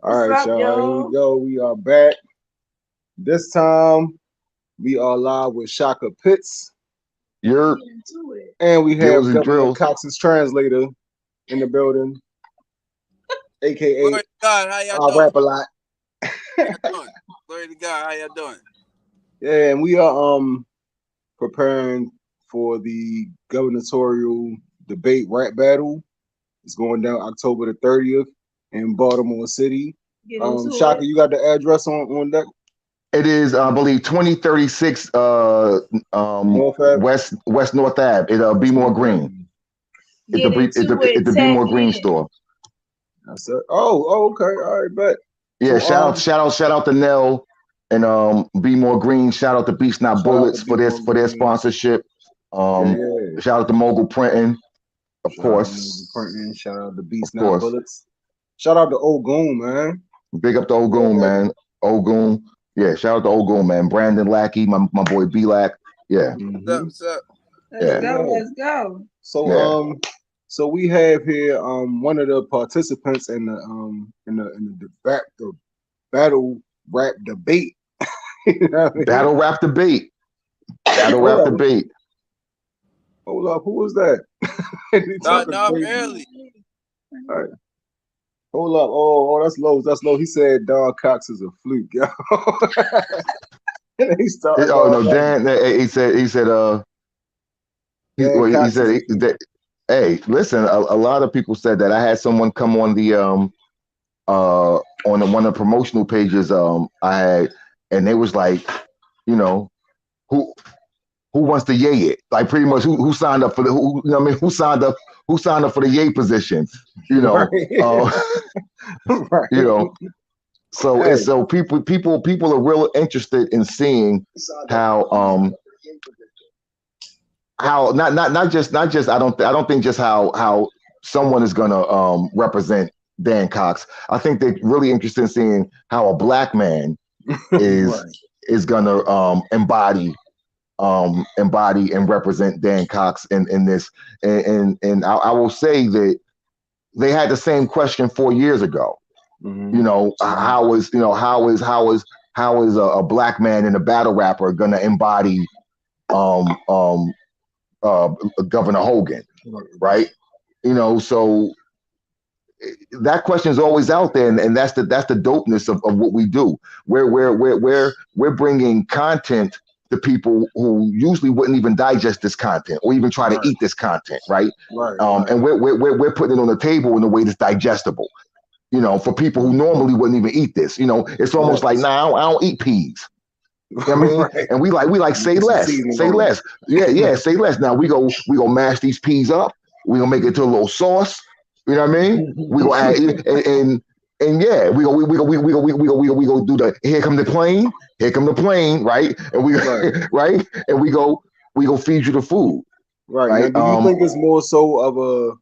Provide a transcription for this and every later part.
All What's right, up, y'all. Here we y'all? go. We are back. This time we are live with Shaka Pitts, Your Get into it. and we deals have and Governor drills. Cox's translator in the building, aka Glory to God, how y'all I doing? rap a lot. How y'all doing? Glory to God, how y'all doing? Yeah, and we are preparing for the gubernatorial debate rap battle. It's going down October the 30th in Baltimore City. Get into Shaka, it. you got the address on that It is, I believe, 2036 North Ave? West North Ave. It'll be West more North green. Ave. It's the Get into it. Be Tap more green in. store. That's it. Oh, okay. All right, bet. Yeah, So shout out to Nell and Be More Green. Shout out to Beats Not shout out to Bullets Be More for their Green. sponsorship. Yeah, Um, yeah. Shout out to Mogul Printing, of Shout out to course, Movie Printing. Shout out to of Beats Not course. Bullets. Shout out to Old Goon, man. Big up to Ogun, Yeah. man. Ogun. Yeah, shout out to Ogun, man. Brandon Lackey, my boy B Lack. Yeah, What's up, Mm-hmm. what's up? Let's yeah, go. Yeah. Let's go. So yeah. so we have here one of the participants in the battle rap debate. You know what I mean? Battle rap debate. Battle Hold rap up, debate. hold up. Who was that? He talking No, crazy. early. All right. Hold up. Oh, that's low. That's low. He said Don Cox is a fluke, yo. And he started Oh all no, that. Dan. Dan He Cox is said a fluke. that. Hey, listen. A lot of people said that. I had someone come on the one of the promotional pages I had, and they was like, you know, who who wants to yay it? Like pretty much who signed up for the who, you know what I mean, who signed up for the yay position? You know, Right. you Right. know. So Hey. it's so people are real interested in seeing how not just I don't think just how someone is gonna represent Dan Cox. I think they're really interested in seeing how a black man is Right. gonna embody and represent Dan Cox in this. And I will say that they had the same question 4 years ago. Mm-hmm. You know, how is a black man and a battle rapper gonna embody um um uh Governor Hogan, right? You know, so that question is always out there, and that's the dopeness of what we do. We're bringing content to people who usually wouldn't even digest this content or even try to Right. eat this content, right? Right. Right. And we're putting it on the table in a way that's digestible. You know, for people who normally wouldn't even eat this. You know, it's almost like, Yes. nah, I don't eat peas. You know what I mean? Right. And we like You say put some less, seasoning say on less. Yeah, say less. Now we go mash these peas up. We gonna make it to a little sauce. You know what I mean? We gonna add and yeah, we go do the here come the plane, right? And we Right. right, and we go feed you the food, Right. Now, right? do you think it's more so of a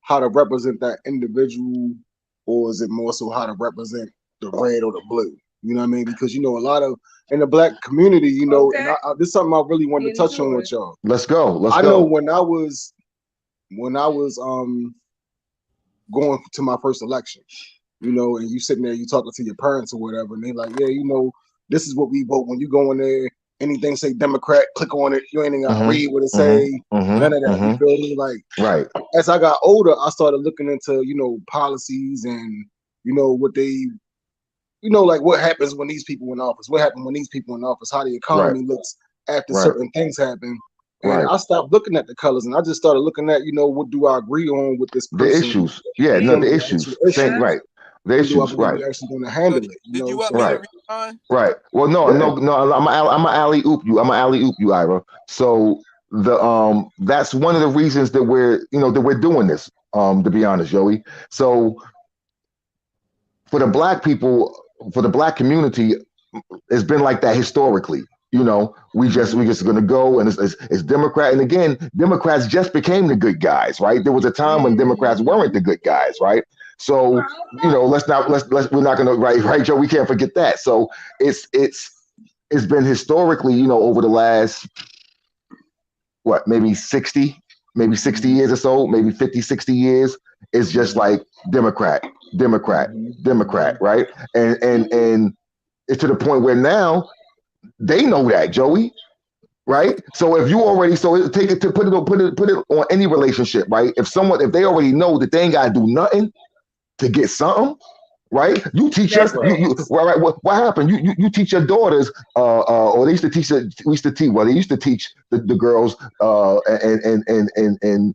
how to represent that individual, or is it more so how to represent the red or the blue? You know what I mean? Because a lot of in the black community, and Okay. this is something I really wanted Get to touch on into with it. y'all. Let's go, let's I know go. when I was going to my first election, and you sitting there, you talking to your parents or whatever, and they like, yeah, this is what we vote when you go in there. Anything say Democrat, click on it. You ain't even gotta Mm-hmm, read what it say. mm-hmm, None of mm-hmm, that. You mm-hmm. feel me? Like Right, as I got older, I started looking into policies and what they like what happens when these people in office. What happened when these people in office? How the right, economy looks after right, certain things happen. And right. I stopped looking at the colors and I just started looking at what do I agree on with this The person? issues, yeah, You no, feel me? the The actual issues. Same, issues. Okay. right. The And do I issues, believe right. they're actually going to So handle it? did you want me to Right. respond? Right. Well, Yeah. no. I'm a alley oop you. I'm a alley oop you, Ira. So the that's one of the reasons that we're doing this. To be honest, Joey. So for the black people, for the black community, it's been like that historically. You know, Mm-hmm. we just gonna go and it's Democrat. And again, Democrats just became the good guys, right? There was a time when Democrats weren't Mm-hmm. the good guys, right? So let's we're not gonna right Joe. We can't forget that. So it's it's it's been historically, over the last what maybe 60 Mm-hmm. years or so, maybe 50, 60 years. It's just Mm-hmm. like Democrat. Democrat, Democrat, right? And it's to the point where now they know that, Joey, right? So if you already take it to put it on any relationship, right? If they already know that they ain't gotta do nothing to get something, right? You teach That's us, you facts. right? What happened? You teach your daughters, or they used to teach. We used to teach. Well, they used to teach the girls, and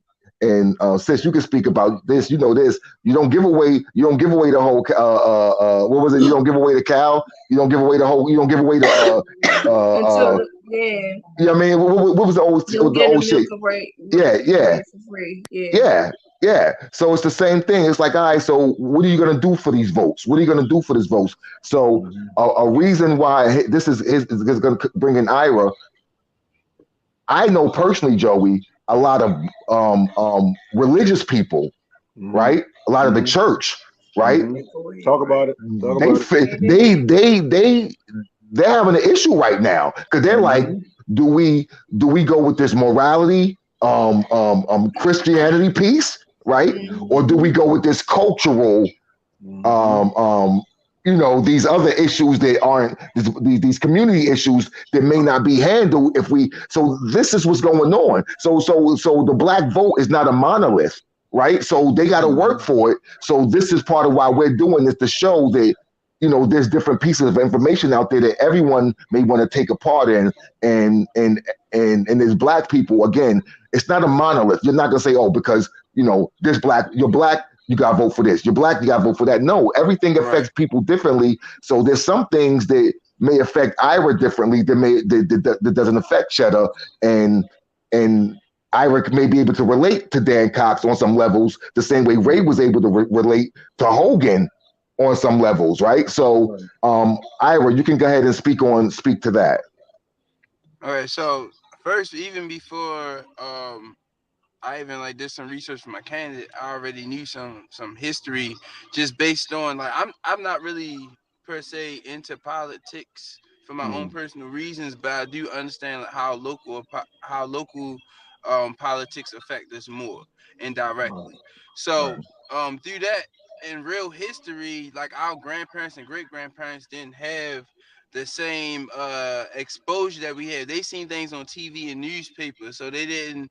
sis, you can speak about this. You know this. You don't give away. You don't give away the whole. What was it? You don't give away the cow. You don't give away the whole. You don't give away the. Until yeah, You know what I mean? What was you don't the get the old milk shit? away, Yeah, yeah. away for free. Yeah. Yeah, yeah. So it's the same thing. It's like, all right, so what are you going to do for these votes? What are you going to do for these votes? So a reason why this is going to bring in Ira. I know personally, Joey, a lot of religious people, right? A lot of the church, right? Talk about it. Talk They about it. fit. They're having an issue right now because they're like, do we go with this morality, Christianity piece, right, or do we go with this cultural, these other issues that aren't these community issues that may not be handled if we. So this is what's going on. So the black vote is not a monolith, right? So they got to work for it. So this is part of why we're doing this to show that there's different pieces of information out there that everyone may want to take a part in, and there's black people again. It's not a monolith. You're not gonna say, oh, because this you're black, you gotta vote for this. You're black, you gotta vote for that. No, everything affects people differently. So there's some things that may affect Ira differently that doesn't affect Chedda, and Ira may be able to relate to Dan Cox on some levels the same way Ray was able to relate to Hogan on some levels, right? So, Ira, you can go ahead and speak to that. All right. So first, even before I even like did some research for my candidate, I already knew some history just based on like I'm not really per se into politics for my own personal reasons, but I do understand like, how local politics affect us more indirectly. So through that in real history, like our grandparents and great grandparents didn't have the same exposure that we had. They seen things on TV and newspapers, so they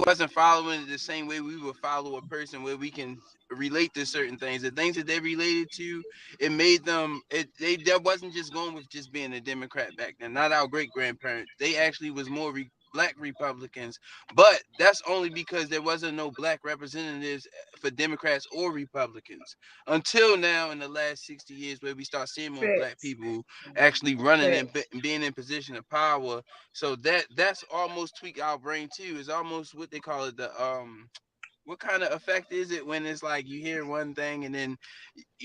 wasn't following it the same way we would follow a person where we can relate to certain things. The things that they related to, it made them that wasn't just going with just being a Democrat back then. Not our great grandparents. They actually was more black Republicans, but that's only because there wasn't no black representatives for Democrats or Republicans until now in the last 60 years where we start seeing more black Facts. people actually running and Facts. being in position of power. So that's almost tweak our brain too. It's almost what they call it the what kind of effect is it when it's like you hear one thing and then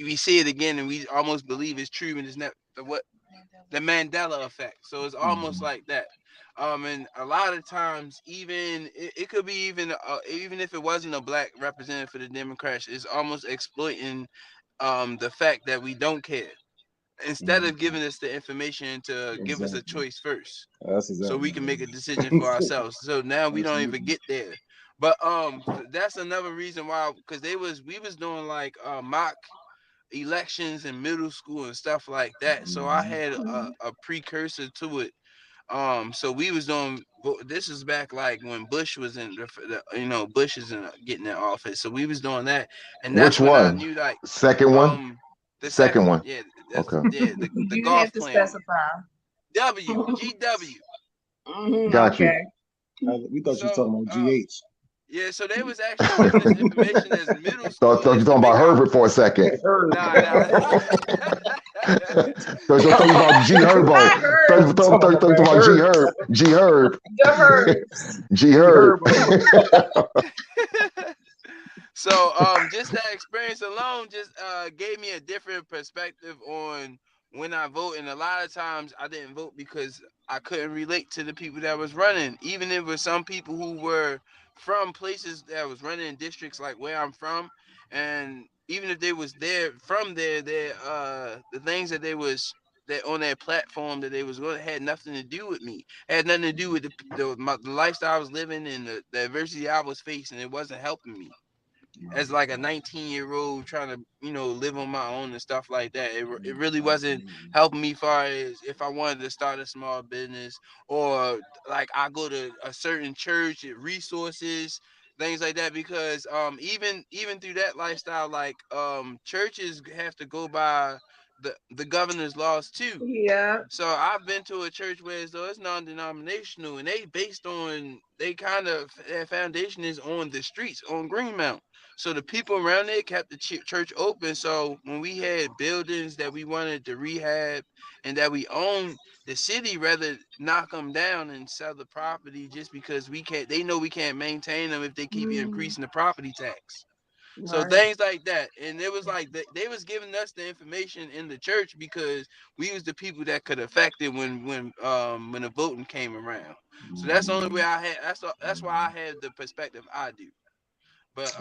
we see it again and we almost believe it's true and it's not the Mandela effect. So it's almost like that. And a lot of times, even it could be even if it wasn't a black representative for the Democrats, it's almost exploiting the fact that we don't care instead of giving us the information to give us a Exactly. choice first That's so exactly we can what make a it decision for is. ourselves. So now we don't even Absolutely. get there. But that's another reason why, because we was doing like mock elections in middle school and stuff like that. So I had a precursor to it. So we was doing. This is back like when Bush was in Bush is getting in office. So we was doing that, and that's Which when I one? knew like Second one? um the Second second one. one. Yeah, that's Okay. the You have golf to plan one. specify. GW. Got you. Okay. We thought you were So talking about GH. yeah, so they was actually giving us information as middle Thought you schoolers to talking about make our Herbert for a second. Heard. nah. Thought you about G Herbo. I heard Thought you about G Herbs. Herb. G Herb. the herbs. G G Herb. Herbo. So just that experience alone just gave me a different perspective on when I vote. And a lot of times I didn't vote because I couldn't relate to the people that was running. Even if it was some people who were from places that was running in districts like where I'm from, and even if they was there from there, the things that they was that on their platform that they was going had nothing to do with me. Had nothing to do with the lifestyle I was living and the adversity I was facing. It wasn't helping me. as like a 19-year-old trying to, live on my own and stuff like that. It really wasn't helping me far as if I wanted to start a small business, or like I go to a certain church, resources, things like that, because even through that lifestyle, like churches have to go by the governor's laws too. Yeah. So I've been to a church where it's non-denominational, and they kind of, their foundation is on the streets on Greenmount. So the people around there kept the church open. So when we had buildings that we wanted to rehab and that we own, the city rather knock them down and sell the property, just because they know we can't maintain them if they keep Mm, increasing the property tax. So right. things like that. And it was like they was giving us the information in the church because we was the people that could affect it when the voting came around. So that's the only way Mm, I had. That's why I had the perspective I do. But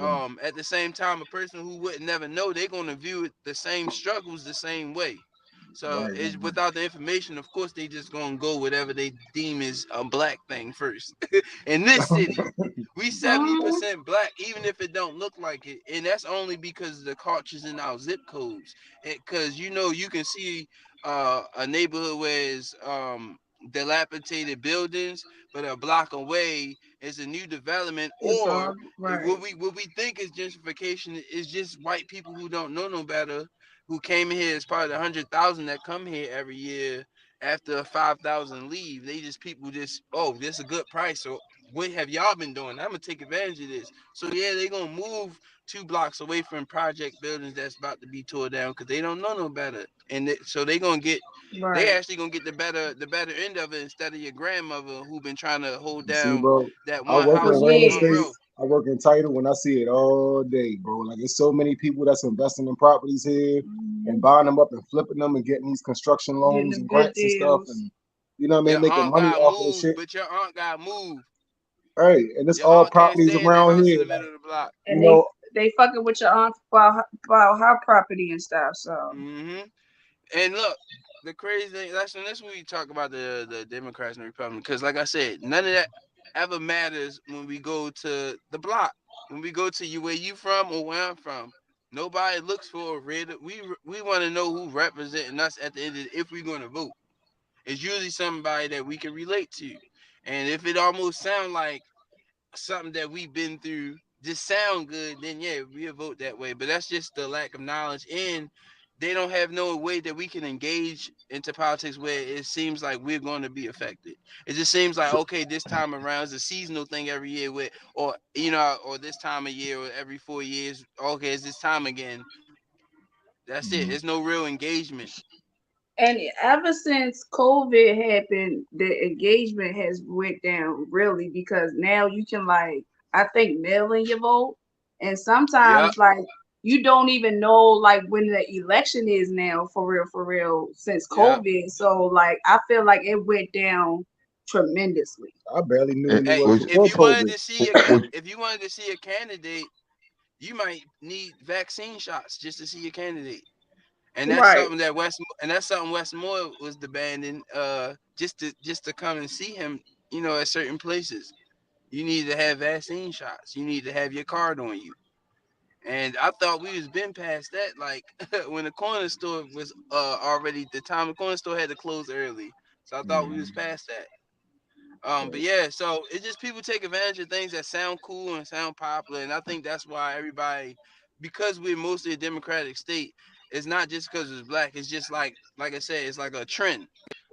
at the same time, a person who would never know, they're gonna view it the same struggles the same way. So Right, it's right, without the information, of course, they just gonna go whatever they deem is a black thing first. In this city, we mm, 70% black, even if it don't look like it, and that's only because of the cultures in our zip codes. Because you can see a neighborhood where it's dilapidated buildings, but a block away is a new development, it's or all right. what we think is gentrification is just white people who don't know no better, who came here as part of the 100,000 that come here every year. After 5,000 leave, they just people just, oh, this is a good price. So what have y'all been doing? I'm gonna take advantage of this. So yeah, they gonna move 2 blocks away from project buildings that's about to be tore down because they don't know no better, and so they Right. actually gonna get the better end of it instead of your grandmother who been trying to hold you see, down bro. that I one work For in house on real one estate. row. years. I work in title, and I see it all day, bro. Like, there's so many people that's investing in properties here and Hmm. buying them up and flipping them and getting these construction Getting loans the and good grants and stuff, deals. and you know what I Your mean, making aunt money got off of this moved, shit. but your aunt got moved. Hey, and it's Your all aunt can't properties stay in that around house in here. the Like, middle of the block. you And know, they fucking with your aunt about her property and stuff. So Hmm. And look, the crazy thing, that's when we talk about the Democrats and Republicans, because like I said, none of that ever matters when we go to the block. When we go to you where you from or where I'm from, nobody looks for a red. We want to know who representing us at the end of if we're going to vote. It's usually somebody that we can relate to, and if it almost sound like something that we've been through just sound good, then yeah, we'll vote that way. But that's just the lack of knowledge, and they don't have no way that we can engage into politics where it seems like we're going to be affected. It just seems like, So, okay, this time around it's a seasonal thing every year, with or this time of year or every 4 years. Okay, it's this time again. That's it. There's no real engagement. and ever since COVID happened, the engagement has went down really because now you can like I think mail in your vote, and Yep. sometimes like you don't even know like when the election is now for real since Yep. COVID. So like I feel like it went down tremendously. I barely knew it any Hey, was was, before if you wanted COVID. to see was if you wanted to see a candidate, you might need vaccine shots just to see a candidate. And that's Right. something Westmore was demanding, just to come and see him, at certain places. You need to have vaccine shots. You need to have your card on you. And I thought we was been past that. Like when the corner store was already the time the corner store had to close early. So I thought we was past that. But yeah, so it's just people take advantage of things that sound cool and sound popular, and I think that's why everybody, because we're mostly a democratic state, it's not just because it's black. It's just like I said, it's like a trend.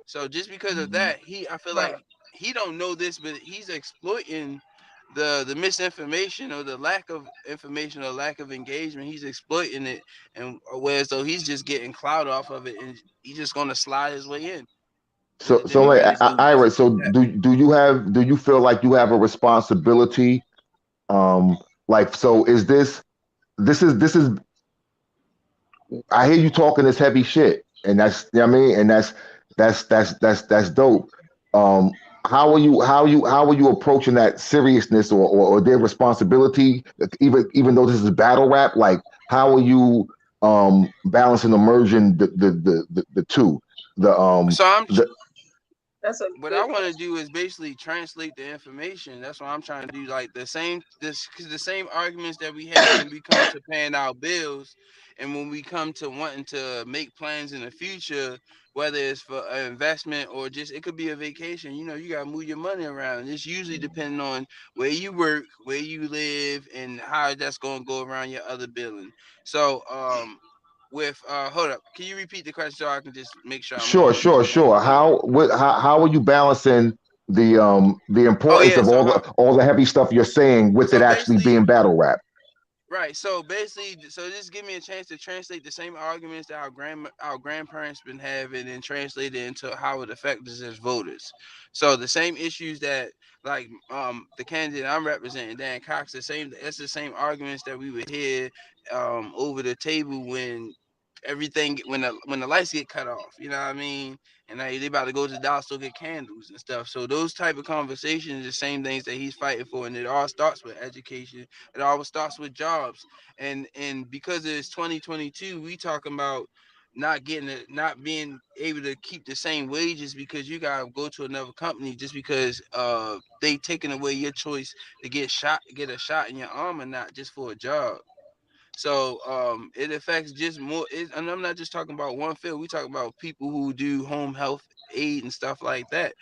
So just because of that, I feel Right. like he don't know this, but he's exploiting the misinformation or the lack of information or lack of engagement. He's exploiting it, and whereas though he's just getting clout off of it, and he's just gonna slide his way in. And so the so like, Democrats don't Ira, listen so to that. do you feel like you have a responsibility? Like, so is this is I hear you talking this heavy shit, and that's, you know what I mean, and that's dope. Um, how are you approaching that seriousness, or their responsibility, even though this is battle rap? Like, how are you balancing, the merging the two, the So I'm the That's a what I good want to question. do is basically translate the information. That's what I'm trying to do. Like because the same arguments that we have when we come to paying our bills, and when we come to wanting to make plans in the future, whether it's for an investment or just it could be a vacation. You know, you gotta move your money around. It's usually depending on where you work, where you live, and how that's gonna go around your other billing. So with hold up, can you repeat the question so I can just make sure I'm Sure, getting sure, sure. everything? How are you balancing the Oh importance yeah, of all the heavy stuff you're saying with it so actually basically being battle rap? right. So basically, so this give me a chance to translate the same arguments that our grandparents been having and translate it into how it affects us as voters. So the same issues that like the candidate I'm representing, Dan Cox, that's the same arguments that we would hear over the table when the lights get cut off. You know what I mean? And they about to go to the dollar store get candles and stuff. So those type of conversations, the same things that he's fighting for, and it all starts with education. It always starts with jobs, and because it's 2022, we talking about not being able to keep the same wages because you gotta go to another company just because they taking away your choice to get a shot in your arm or not just for a job. So it affects just more. And I'm not just talking about one field. We talk about people who do home health aid and stuff like that.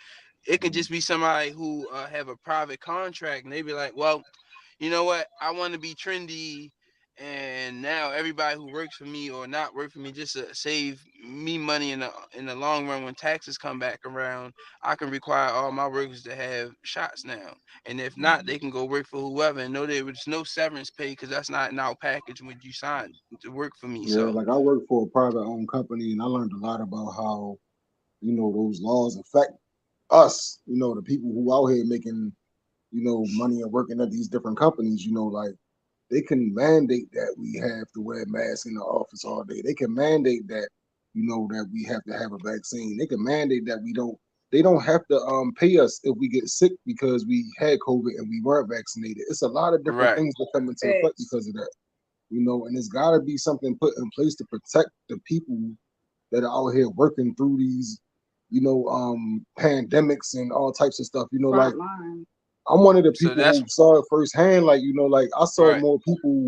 It could just be somebody who have a private contract and they be like, well, you know what? I want to be trendy, and now everybody who works for me or not work for me just to save me money in the long run when taxes come back around, I can require all my workers to have shots now. And if not, they can go work for whoever and know there was no severance pay because that's not in our package when you signed to work for me. Yeah, So like I work for a private owned company, and I learned a lot about how those laws affect us. The people who out here making money and working at these different companies. Like they can mandate that we have to wear masks in the office all day. They can mandate that that we have to have a vaccine. They can mandate that we don't. They don't have to pay us if we get sick because we had COVID and we weren't vaccinated. It's a lot of different right, things that come into effect Facts. because of that. And it's got to be something put in place to protect the people that are out here working through these, pandemics and all types of stuff. Like Front line. I'm one of the so people that's who saw it firsthand. Like, like I saw right. more people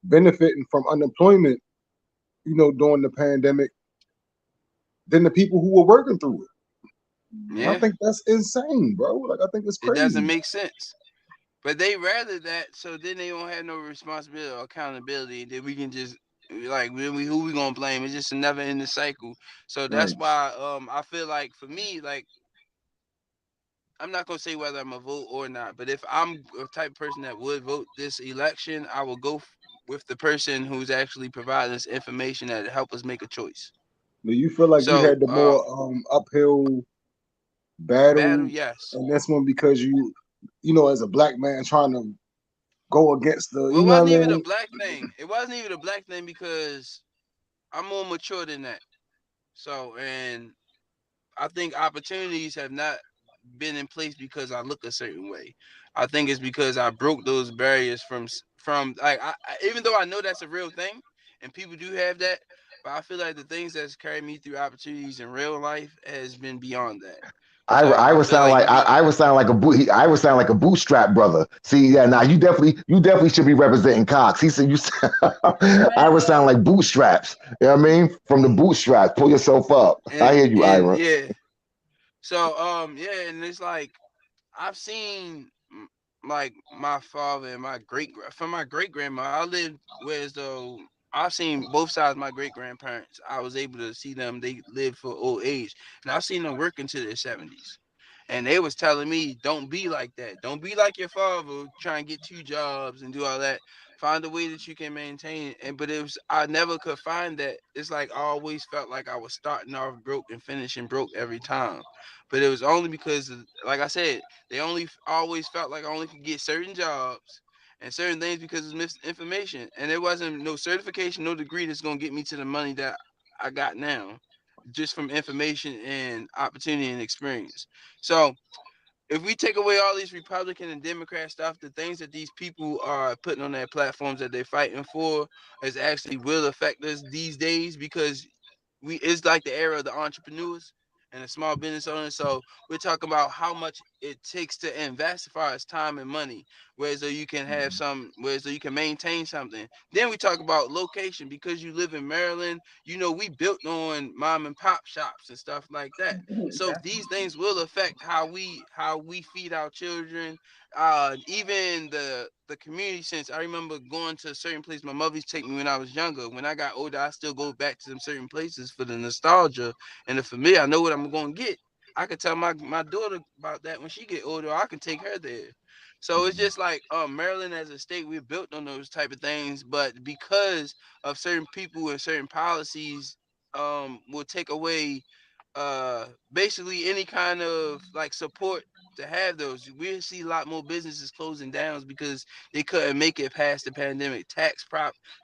benefiting from unemployment, during the pandemic than the people who were working through it. And I Yeah, think that's insane, bro. Like I think it's it doesn't crazy. make sense. But they rather that, so then they don't have no responsibility or accountability. Then we can just like who we gonna blame? It's just a never ending cycle. So Right. that's why I feel like for me, like I'm not gonna say whether I'm a vote or not, but if I'm a type of person that would vote this election, I will go with the person who's actually providing us information that help us make a choice. Do you feel like you So had the more uphill battle, battle yes. in this one because as a black man trying to go against the, Well, it what wasn't I even a mean? black thing. It wasn't even a black thing because I'm more mature than that. So and I think opportunities have not been in place because I look a certain way. I think it's because I broke those barriers from like even though I know that's a real thing and people do have that, but I feel like the things that's carried me through opportunities in real life has been beyond that. So I I would feel sound like like I would sound like I would sound like a bootstrap brother. See, yeah, now you definitely should be representing Cox. He said you. I would sound Man, like bootstraps. You know what I mean? From the bootstraps, pull yourself up. I hear you, and Ira. yeah. So yeah, and it's like I've seen like my father and my from my great grandma. I lived whereas though I've seen both sides of my great grandparents. I was able to see them. They lived for old age, and I've seen them work into their 70s. And they was telling me, don't be like that. Don't be like your father, try and get two jobs and do all that. Find a way that you can maintain. And but it was I never could find that. It's like I always felt like I was starting off broke and finishing broke every time. But it was only because, like I said, they only always felt like I only could get certain jobs and certain things because of misinformation. And there wasn't no certification, no degree that's gonna get me to the money that I got now, just from information and opportunity and experience. So if we take away all these Republican and Democrat stuff, the things that these people are putting on their platforms that they're fighting for is actually will affect us these days because we it's like the era of the entrepreneurs. and a small business owner. So we're talking about how much it takes to invest as far as time and money, whereas though you can have some, whereas though you can maintain something. Then we talk about location, because you live in Maryland. You know, we built on mom and pop shops and stuff like that. So these things will affect how we feed our children. Even the community sense. I remember going to a certain place. My mother used to take me when I was younger. When I got older, I still go back to them certain places for the nostalgia and the familiar. I know what I'm gonna get. I could tell my daughter about that when she get older. I can take her there. So it's just like Maryland as a state, we're built on those type of things, but because of certain people and certain policies, will take away basically any kind of like support to have those. We see a lot more businesses closing down because they couldn't make it past the pandemic.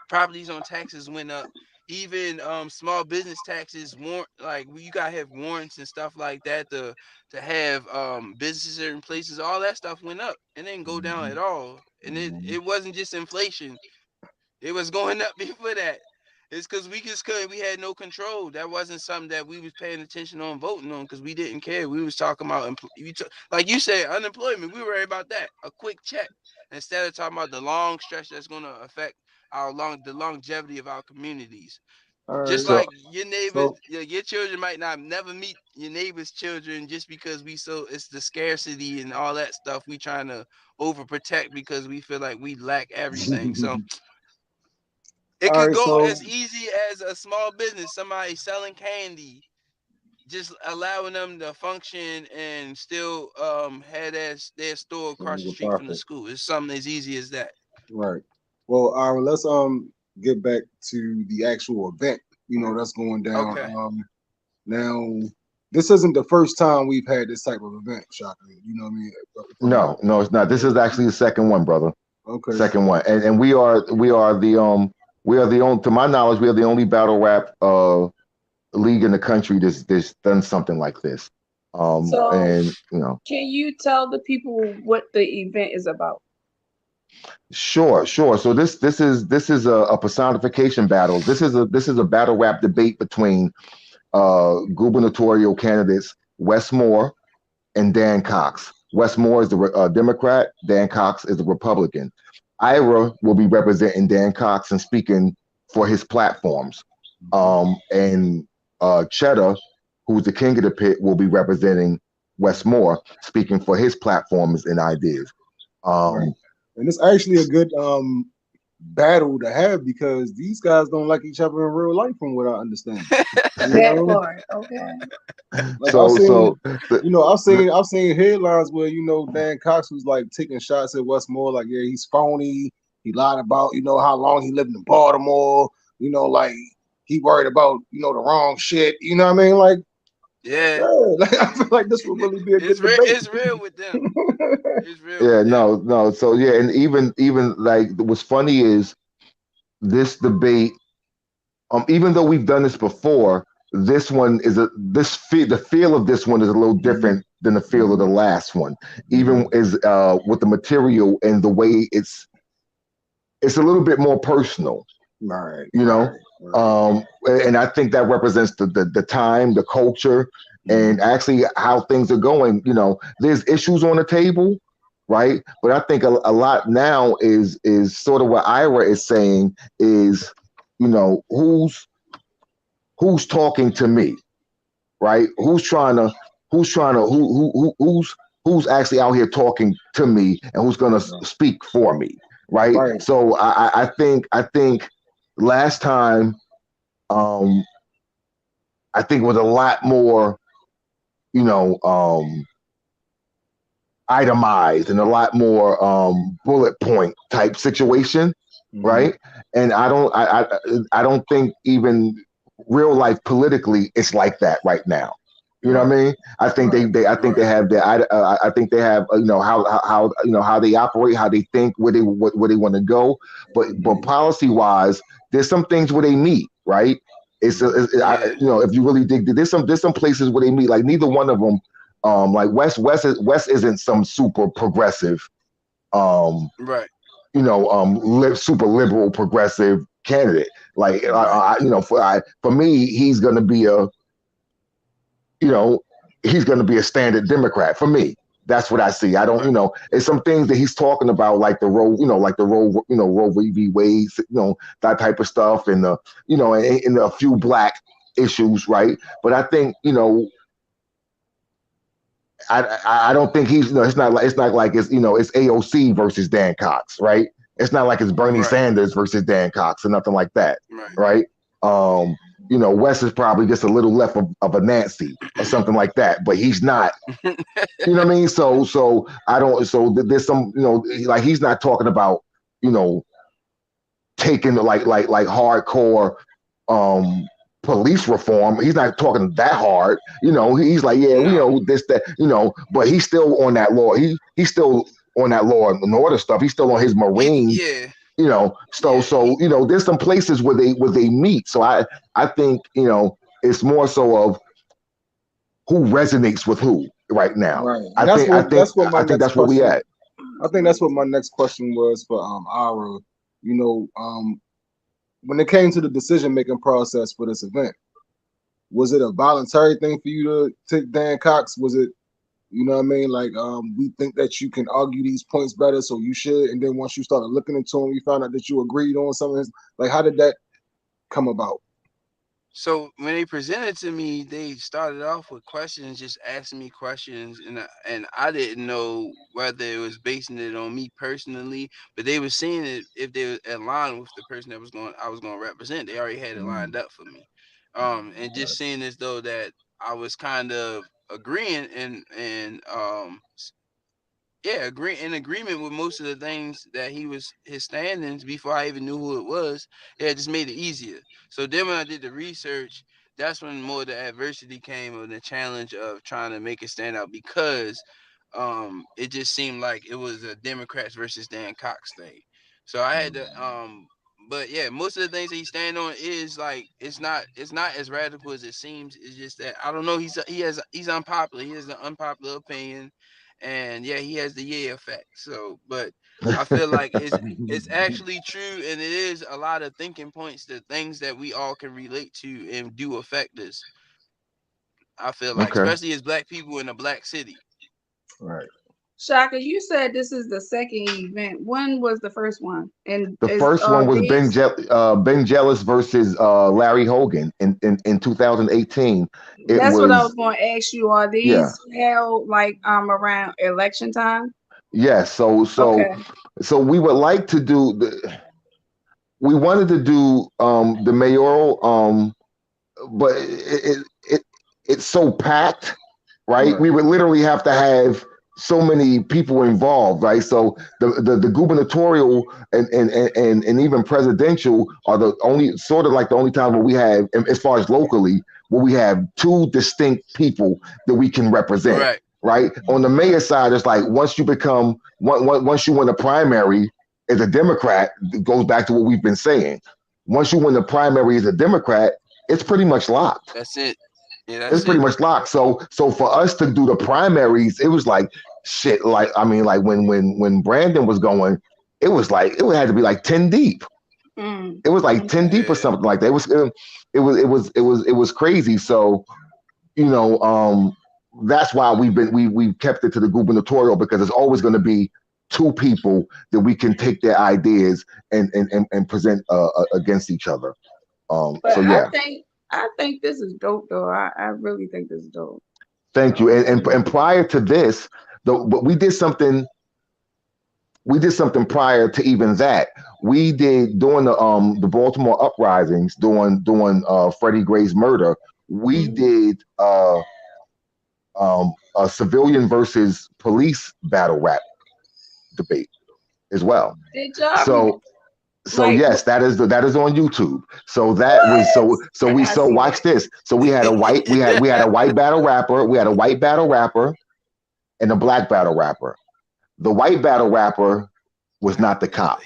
Properties on taxes went up. Even small business taxes warrant, like you gotta have warrants and stuff like that to have businesses in places. All that stuff went up and didn't go down at all. And it wasn't just inflation. It was going up before that. It's because we just couldn't. We had no control. That wasn't something that we was paying attention on, voting on, because we didn't care. We was talking about, like you said, unemployment. We worried about that, a quick check, instead of talking about the long stretch that's going to affect the longevity of our communities. All right. Just So like your neighbors, So your children might not never meet your neighbor's children, just because it's the scarcity and all that stuff. We trying to overprotect because we feel like we lack everything. So it all could right. go So as easy as a small business, somebody selling candy, just allowing them to function and still have their store across the the street from the profit. school. It's something as easy as that. Right. Well, let's get back to the actual event. That's going down. Okay. Now this isn't the first time we've had this type of event, Shaka. You know what I mean? From my no, it's not. This is actually the second one, brother. okay. Second one, and we are the only, to my knowledge, we are the only battle rap league in the country that's done something like this. So, And can you tell the people what the event is about? sure. So this is a personification battle. This is a battle rap debate between gubernatorial candidates Wes Moore and Dan Cox. Wes Moore is the Democrat. Dan Cox is the Republican. Ira will be representing Dan Cox and speaking for his platforms. And Chedda, who's the king of the pit, will be representing Wes Moore, speaking for his platforms and ideas. Right. And it's actually a good battle to have because these guys don't like each other in real life, from what I understand. That part, okay. Like I've So, seen, so the, I've seen headlines where Dan Cox was like taking shots at Westmore, like yeah, he's phony. He lied about how long he lived in Baltimore. Like he worried about the wrong shit. You know what I mean? Like Yeah. like I feel like this would really be a good debate. It's real with them. It's real yeah, with them. no. So yeah, and even like what's funny is this debate. Even though we've done this before, this one is the feel of this one is a little different than the feel of the last one. Even is with the material and the way it's a little bit more personal. Right. And I think that represents the time, the culture, and actually how things are going. There's issues on the table, right? But I think a lot now is sort of what Ira is saying is, who's talking to me, right? Who's actually out here talking to me, and who's gonna speak for me, right? So I think last time, I think it was a lot more, itemized and a lot more bullet point type situation, right? And I don't think even real life politically it's like that right now. You know what I mean? I think they I think they have I think they have how they operate, how they think, where they want to go. But policy wise, there's some things where they meet, right? If you really dig, there's some places where they meet. Like neither one of them, like West isn't some super progressive, Right. super liberal progressive candidate. Like for me, he's gonna be you know, he's going to be a standard Democrat for me. That's what I see. I don't, Right. it's some things that he's talking about, like the Roe, like the Roe, Roe v. Wade, that type of stuff, and and a few black issues, right? But I think, I don't think he's, it's not like it's AOC versus Dan Cox, right? It's not like it's Bernie Right. Sanders versus Dan Cox or nothing like that, Right. right? Wes is probably just a little left of a Nancy or something like that, but he's not. You know what I mean? So I don't. So there's some, like he's not talking about, taking like hardcore police reform. He's not talking that hard. He's like, yeah, No. this, that, but he's still on that law. He's still on that law and order stuff. He's still on his Marine. Yeah. So there's some places where they meet. So I think it's more so of who resonates with who right now. Right. I think that's where we at. I think that's what my next question was for Ira. When it came to the decision making process for this event, was it a voluntary thing for you to take Dan Cox? Was it, you know what I mean? Like, we think that you can argue these points better, so you should. And then once you started looking into them, you found out that you agreed on some of his. Like, how did that come about? So when they presented to me, they started off with questions, just asking me questions, and I didn't know whether it was basing it on me personally, but they were seeing it if they were aligned with the person I was going to represent. They already had it lined up for me, and just seeing as though that I was kind of agreeing in agreement with most of the things that his standings before I even knew who it was. Yeah, it just made it easier. So then when I did the research, that's when more the adversity came and the challenge of trying to make it stand out because it just seemed like it was a Democrats versus Dan Cox thing. So I had to but yeah, most of the things that he's standing on is like it's not as radical as it seems. It's just that I don't know. He's unpopular. He has an unpopular opinion, and yeah, he has the yeah effect. So, but I feel like it's actually true, and it is a lot of thinking points, the things that we all can relate to and do affect us. I feel like, Okay. especially as black people in a black city. Right. Shaka, you said this is the second event. When was the first one? And The is first one was these Ben Jealous versus Larry Hogan in 2018. It that's what I was was, going to ask you. Are yeah. these held like around election time? Yes. Okay. So we would like to do we wanted to do the mayoral, but it's so packed, right? Right. We would literally have to have so many people involved, right? So the gubernatorial and even presidential are the only sort of like the only time where we have, as far as locally, where we have two distinct people that we can represent, Right. right? On the mayor side, it's like once you win a primary as a Democrat, it goes back to what we've been saying. Once you win the primary as a Democrat, it's pretty much locked. That's it. Yeah, It's that's pretty it. much locked. So for us to do the primaries, it was like shit. Like I mean, like when Brandon was going, it was like it had to be like 10 deep. It was like 10 deep or Yeah. something like that. It was crazy. So that's why we've kept it to the gubernatorial, because it's always going to be two people that we can take their ideas and present against each other. But So yeah. I think this is dope though. I really think this is dope. Thank you. And prior to this, but we did something prior to even that. We did during the Baltimore uprisings, during Freddie Gray's murder. We did a civilian versus police battle rap debate as well. Did y'all So like yes, that is on YouTube. So that was I gotta see watch that. this. So we had a white battle rapper and a black battle rapper. The white battle rapper was not the cop.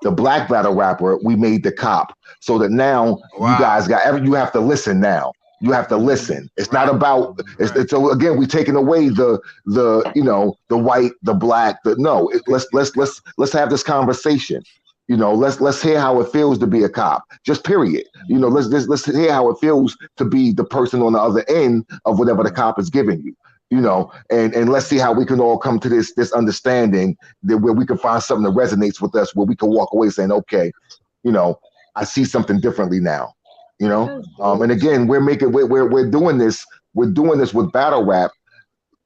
The black battle rapper, we made the cop, so that now Wow. you guys you have to listen now. You have to listen. It's not about. It's so again, we're taking away the white, the black. Let's have this conversation. let's hear how it feels to be a cop. Just period. Let's hear how it feels to be the person on the other end of whatever the cop is giving you. And let's see how we can all come to this understanding that where we can find something that resonates with us, where we can walk away saying, okay, I see something differently now. And again, we're doing this with battle rap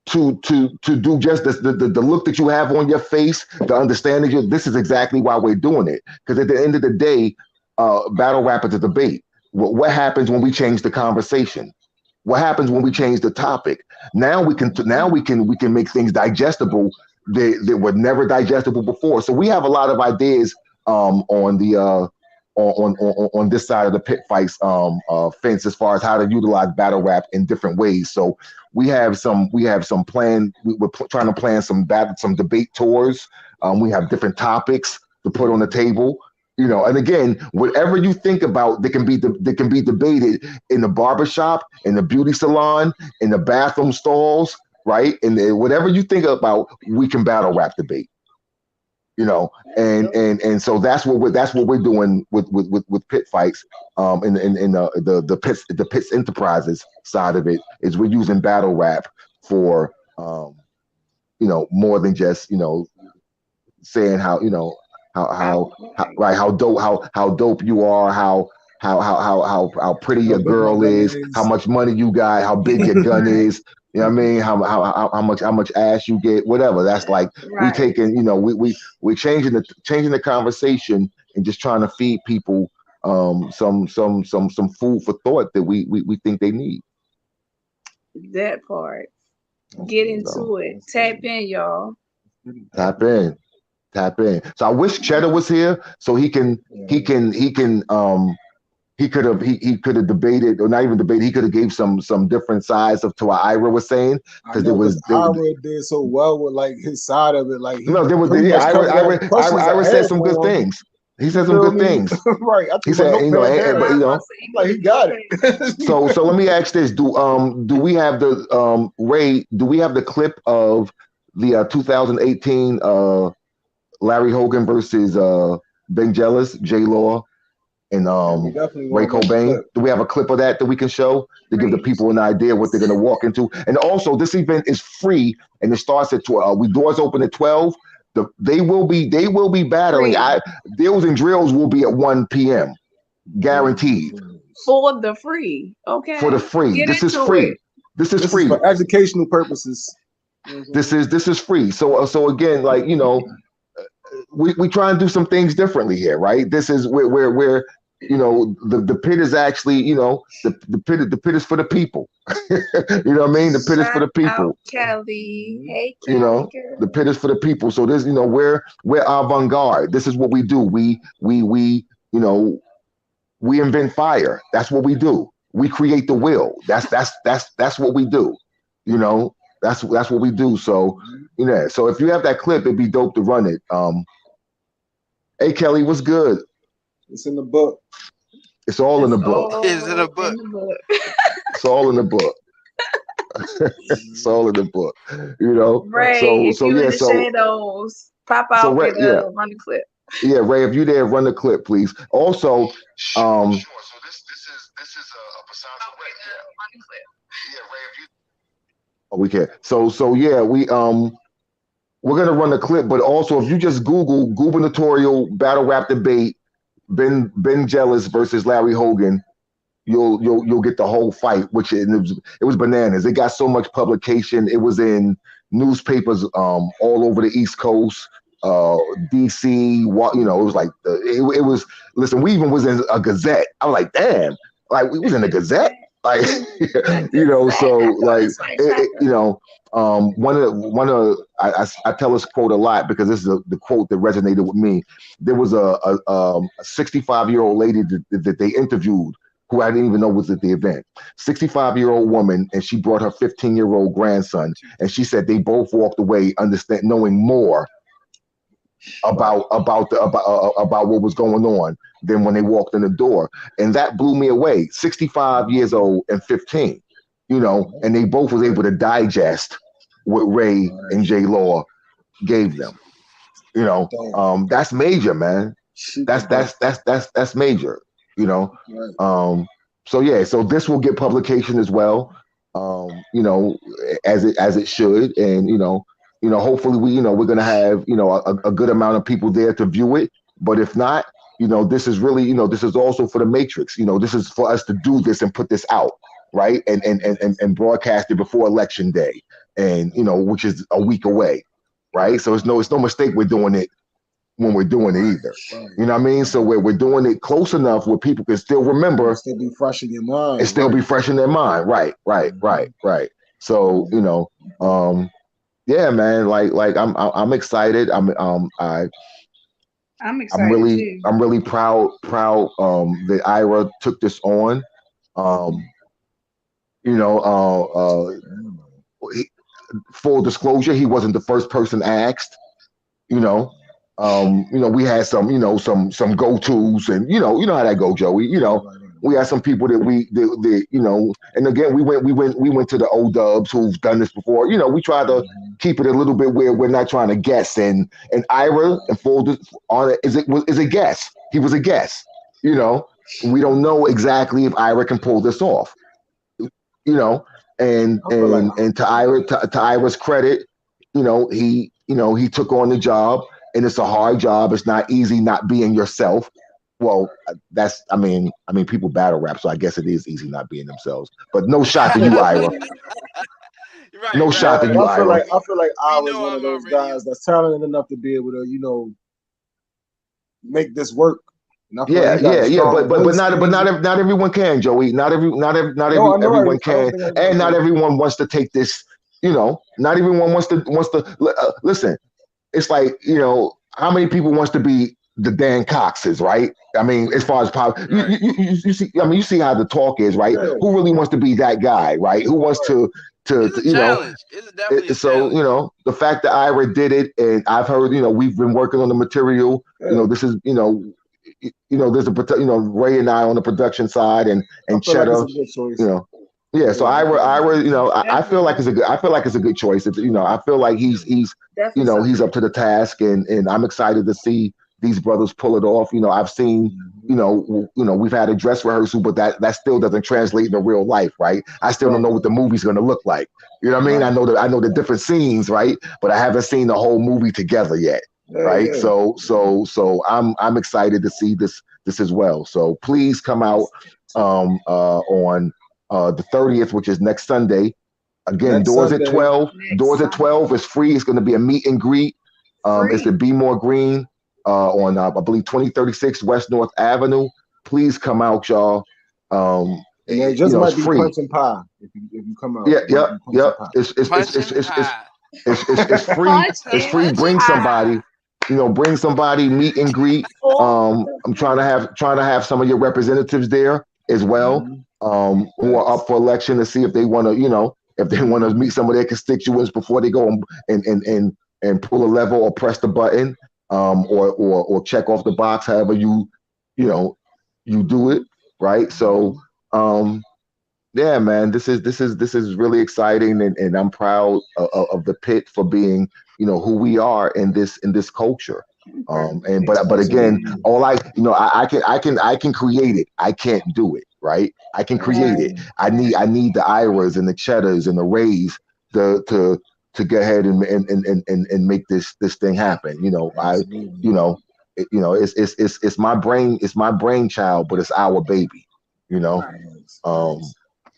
to do just this, the look that you have on your face, the understanding this is exactly why we're doing it. Because at the end of the day, battle rap is a debate. What happens when we change the conversation? What happens when we change the topic? Now we can make things digestible that were never digestible before. So we have a lot of ideas on the on this side of the pit fights fence as far as how to utilize battle rap in different ways. So we have some plan. We're trying to plan some debate tours. We have different topics to put on the table. And again, whatever you think about, that can be debated in the barbershop, in the beauty salon, in the bathroom stalls, right? And whatever you think about, we can battle rap debate. And so that's what we're doing with pit fights. In the pits enterprises side of it is we're using battle rap for more than just saying how dope you are, how pretty your girl is, how much money you got, how big your gun is. You know what I mean? How much ass you get, whatever. That's like we taking, we're changing the conversation and just trying to feed people some food for thought that we think they need. That part. Get into it. Tap in, y'all. Tap in. So I wish Chedda was here so he could have debated, or not even debated. He could have gave some different sides to what Ira was saying, because Ira did so well with like his side of it. Like Ira said some good things. He said some good things. Right. He said, like he got it. So let me ask this: Do we have the Ray? Do we have the clip of the 2018 Larry Hogan versus Ben Jealous, J Law, and Ray Cobain? Do we have a clip of that we can show to give the people an idea what they're going to walk into? And also, this event is free, and it starts at 12. We doors open at 12. They will be battling. Deals and drills will be at 1 p.m. guaranteed. For the free, okay. For the free. This is free. This is free for educational purposes. This is free. So again, like we try and do some things differently here, right? This is where the pit is actually, the pit is for the people. You know what I mean? The pit is for the people. Kelly. Hey, Kelly. The pit is for the people. So this, we're avant-garde. This is what we do. We invent fire. That's what we do. We create the will. That's what we do. That's what we do. So, so if you have that clip, it'd be dope to run it. Hey, Kelly, what's good? It's in the book. It's all in the book. It's in the book. It's all in the book. It's all in the book. Ray, if you in the shadows, pop out Ray, and run the clip. Yeah, Ray, if you there, run the clip, please. Also, Sure. So this is a persona right here. Run the clip. Yeah, Ray, if you. Oh, we can. So yeah, we're gonna run the clip, but also if you just Google gubernatorial battle rap debate, Ben Jealous versus Larry Hogan, you'll get the whole fight, which it was bananas. It got so much publication. It was in newspapers all over the East Coast, DC. It was like it was. Listen, we even was in a Gazette. I was like, damn, like we was in a Gazette. Like, so like, one of I tell this quote a lot because this is the quote that resonated with me. There was a 65-year-old lady that they interviewed who I didn't even know was at the event. 65-year-old woman, and she brought her 15-year-old grandson, and she said they both walked away knowing more about what was going on than when they walked in the door. And that blew me away. 65 years old and 15, and they both was able to digest what Ray and J Law gave them. That's major, man. That's major, you know. Right. So yeah, so this will get publication as well, you know, as it should, and hopefully we're gonna have a good amount of people there to view it. But if not, this is really this is also for the Matrix. This is for us to do this and put this out, right, and broadcast it before Election Day, and which is a week away, right? So it's no mistake we're doing it when we're doing it either. You know what I mean? So we're doing it close enough where people can still remember, still be fresh in your mind, and still be fresh in their mind. Right. So yeah, man, like I'm excited. I'm excited too. I'm really proud that Ira took this on. Full disclosure, he wasn't the first person asked. We had some go-tos, and you know how that go, Joey. We had some people that and again we went to the old dubs who've done this before. We try to keep it a little bit where we're not trying to guess. And Ira and Full on is a guess. He was a guess. We don't know exactly if Ira can pull this off. And to Ira's credit, he took on the job, and it's a hard job. It's not easy not being yourself. Well, I mean, people battle rap, so I guess it is easy not being themselves. But no shot to you, Ira. No shot to you, Ira. I feel like Ira's one of those guys that's talented enough to be able to, make this work. Yeah. But not everyone can, Joey. Not everyone can, and not everyone wants to take this. Not everyone wants to listen. It's like how many people wants to be the Dan Coxes, right? I mean, as far as power, you see. I mean, you see how the talk is, right? Yeah. Who really wants to be that guy, right? Who wants to challenge. It's definitely so the fact that Ira did it, and I've heard we've been working on the material. Yeah. This is there's a Ray and I on the production side, and Chedda, yeah. So Ira, I feel like it's a good choice. I feel like he's he's up to the task, and I'm excited to see these brothers pull it off. I've seen, we've had a dress rehearsal, but that still doesn't translate into real life, right? I still don't know what the movie's going to look like. You know what I mean? Right. I know the different scenes, right? But I haven't seen the whole movie together yet, right? Yeah. So I'm excited to see this as well. So please come out on the 30th, which is next Sunday. Again, doors at 12. Doors at 12 is free. It's going to be a meet and greet. It's at Be More Green. On I believe 2036 West North Avenue. Please come out, y'all. It just might be free. Punch and pie if you come out. Yeah. It's free. It's free. Bring somebody. Bring somebody. Meet and greet. I'm trying to have some of your representatives there as well. Who are up for election to see if they want to, if they want to meet some of their constituents before they go and pull a lever or press the button. Or check off the box, however you do it, right? So yeah, man, this is really exciting, and I'm proud of the pit for being who we are in this culture. But again, all I can create it. I can't do it, right? I can create it. I need the Iras and the Cheddas and the Rays to go ahead and make this thing happen. It's my brainchild, but it's our baby.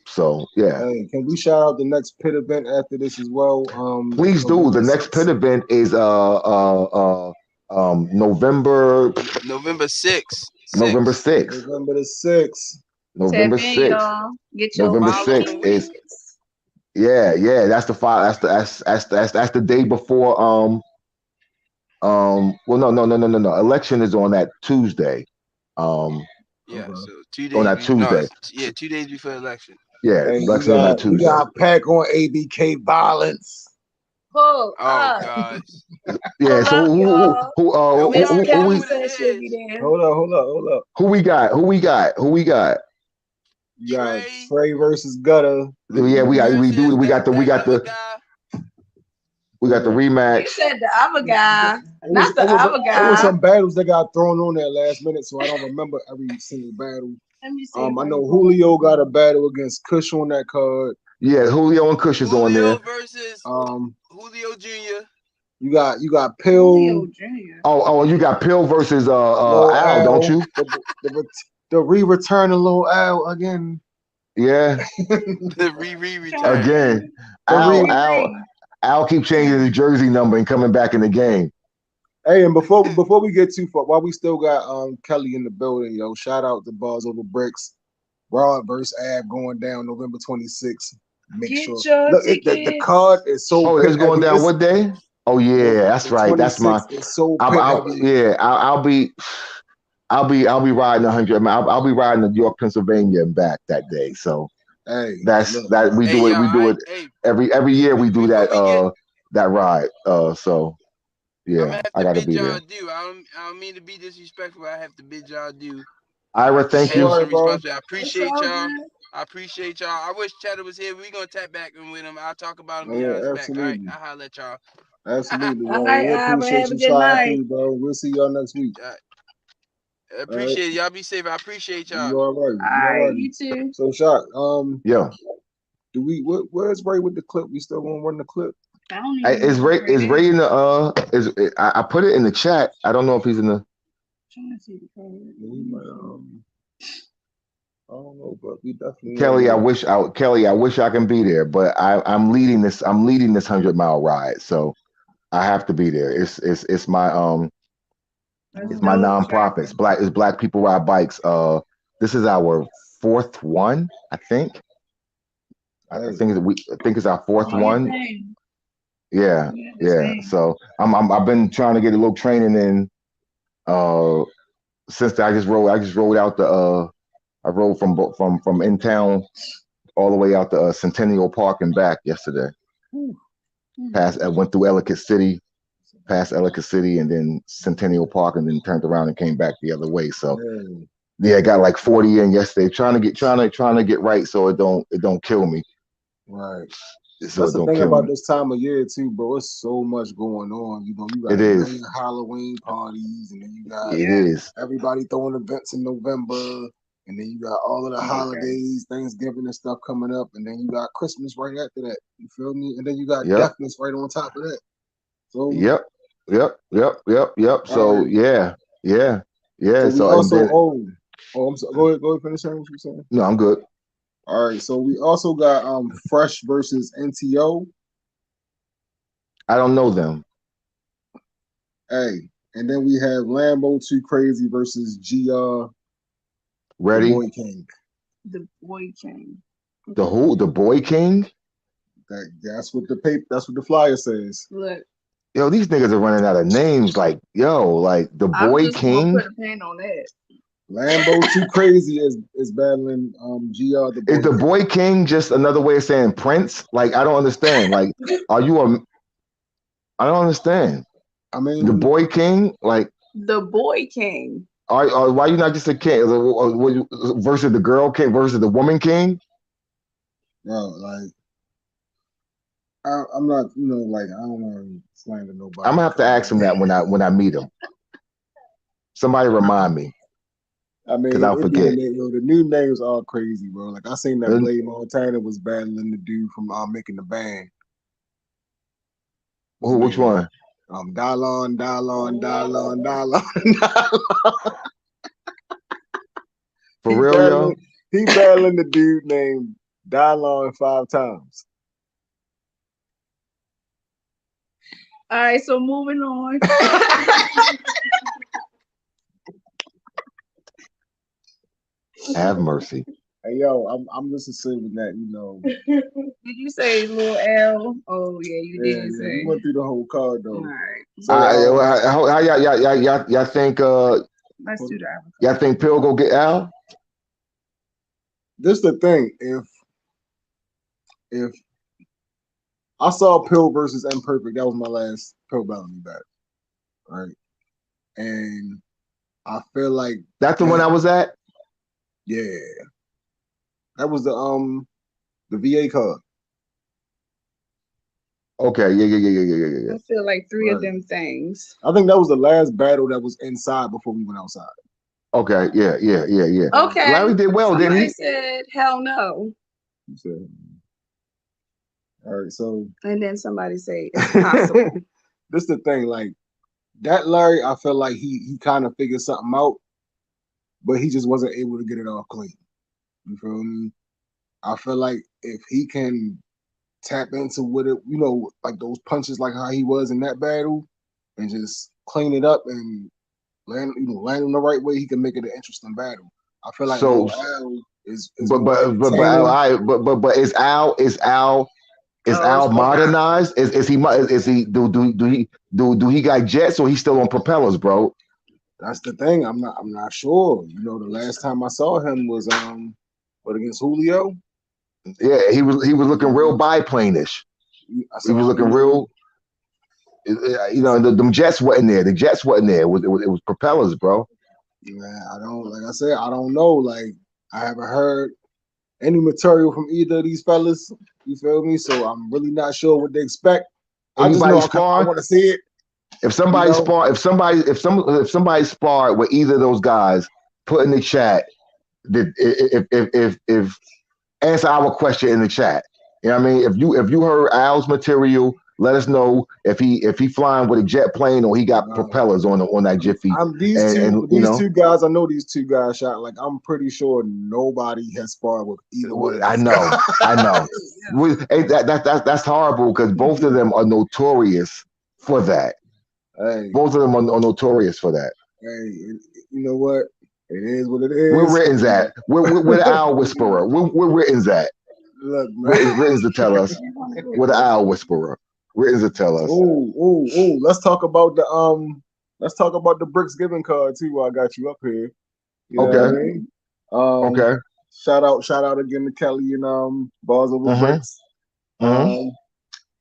So yeah. Hey, can we shout out the next pit event after this as well? Please do. The next pit event is November 6th. November the 6th. November 6th. Get your November 6th is. Yeah, that's that's the day before. Well, no. Election is on that Tuesday. So 2 days on that Tuesday. 2 days before election. Yeah, election on that Tuesday. We got Pack on ABK violence. Oh gosh. Yeah. So who Hold up. Who we got? You got Trey versus Gutter. Yeah, we got the We got the You rematch. said the other guy, not the It other was guy. some battles that got thrown on there last minute, so I don't remember every single battle. Let me see. I know Julio got a battle against Kush on that card. Yeah, Julio and Kush is on there. Julio versus Julio Jr. You got Julio Pill. Jr. Oh, you got Pill versus Lil Al, don't you? The return of Lil Al again. Yeah. The return. Again. Al keep changing his jersey number and coming back in the game. Hey, and before we get too far, while we still got Kelly in the building, yo, shout out to Bars Over Bricks. Rod versus Ab going down November 26th. Make sure look, the card is so. Oh, it's going down what day? Oh yeah, that's right. That's my. It's so heavy. I'll be riding 100. I'll be riding to York, Pennsylvania, and back that day. So hey, we do it every year. We do that that ride. So yeah, I got to be there. I don't mean to be disrespectful. I have to bid y'all due. Ira, thank you. I appreciate y'all. I wish Chedda was here. We're gonna tap back in with him. I'll talk about him behind his back. All right, I'll holler at y'all. Absolutely. All right, we appreciate have a you, good night, bro. We'll see y'all next week. Appreciate it. Y'all be safe. I appreciate y'all. You all right. All right, you too. So, Shaka, yeah. Do we? Where's Ray with the clip? We still gonna run the clip? I don't even Is Ray in the I put it in the chat. I don't know if he's in the. I don't know, but we definitely. Kelly, I wish I can be there, but I'm leading this 100-mile ride, so I have to be there. It's my it's my nonprofit. It's Black People Ride Bikes. This is our fourth one, I think. I think it's our fourth one. Yeah. So I've been trying to get a little training in. Since I just rode out the. I rode from in town all the way out to Centennial Park and back yesterday. I went through Ellicott City, past Ellicott City, and then Centennial Park, and then turned around and came back the other way. So yeah, I got like 40 in yesterday. Trying to get right so it don't kill me. Right. So that's the thing about this time of year too, bro. It's so much going on. You know, you got Halloween parties, and then you got everybody throwing events in November, and then you got all of the holidays, Thanksgiving and stuff coming up, and then you got Christmas right after that. You feel me? And then you got Deafness right on top of that. So Yep. So yeah. So we also I'm sorry. Go ahead, finish saying what you're saying. No, I'm good. All right, so we also got Fresh versus NTO. I don't know them. Hey, and then we have Lambo Too Crazy versus GR. Ready? The Boy King. The Boy King. The who? The Boy King? That's what the flyer says. Look. Yo, these niggas are running out of names. Like the Boy King. Put a pin on that. Lambo Too Crazy is battling GR. Is the Boy King just another way of saying Prince? Like, I don't understand. Like, I don't understand. I mean, the Boy King, like the Boy King. Why you not just a king versus the girl king versus the woman king? No, like I'm not, like I don't want to slander nobody. I'm gonna have to ask him that when I meet him. Somebody remind me. I mean, I'll forget. The new names are crazy, bro. Like I seen that Blade Montana was battling the dude from Making the Band. Who? Which one? Dylon. For real, yo? He battling the dude named Dylon 5 times. All right, so moving on. Have mercy. Hey yo, I'm just assuming that Did you say Lil L? Oh yeah, you did say. You went through the whole card though. All right. So, how y'all think? Let's do that. Y'all think Pill go get Al? This the thing. If I saw Pill versus Imperfect, that was my last Pill battle battle, right? And I feel like that's the one I was at. Yeah, that was the VA card. Okay, yeah. I feel like three of Right. them things. I think that was the last battle that was inside before we went outside. Okay, yeah. Okay. Larry did well, didn't Somebody he? said hell no. You said, all right, so And then somebody say it's possible. this the thing, like that Larry, I feel like he kind of figured something out, but he just wasn't able to get it all clean. You feel me? I feel like if he can tap into what it, like those punches, like how he was in that battle, and just clean it up and land in the right way, he can make it an interesting battle. I feel like So, Lil Al is but more Al, entertaining. but is Oh, it's Al okay. modernized? Is he do he got jets or he's still on propellers, bro? That's the thing. I'm not sure. The last time I saw him was what against Julio. Yeah, he was looking real biplane-ish. He So was I looking don't know. real. Them jets wasn't there. The jets wasn't there. It was propellers, bro. Man, I don't like I said, I don't know. Like I haven't heard any material from either of these fellas. You feel me? So I'm really not sure what they expect. I just know Anybody I sparring? want to see it. If You somebody know, spar, if somebody sparred with either of those guys, put in the chat that if answer our question in the chat. You know what I mean? If you heard Al's material, let us know if he flying with a jet plane or he got propellers on that jiffy. I'm these And two these two guys. I know these two guys shot. Like I'm pretty sure nobody has sparred with either one of I these know, guys. I know. Hey, that's horrible because both of them are notorious for that. Hey, Both of them are notorious for that. hey, you know what? It is what it Where is. Ritten's at? Where the Owl Whisperer? Where Ritten's at? Look, man. Ritten's to tell us. Where the Owl Whisperer? Ritten's to tell us. Oh. Let's talk about the Bricks Giving card too. While I got you up here. You know what I Okay. mean? Okay. Shout out again to Kelly and Bars Over Bricks. Mm-hmm.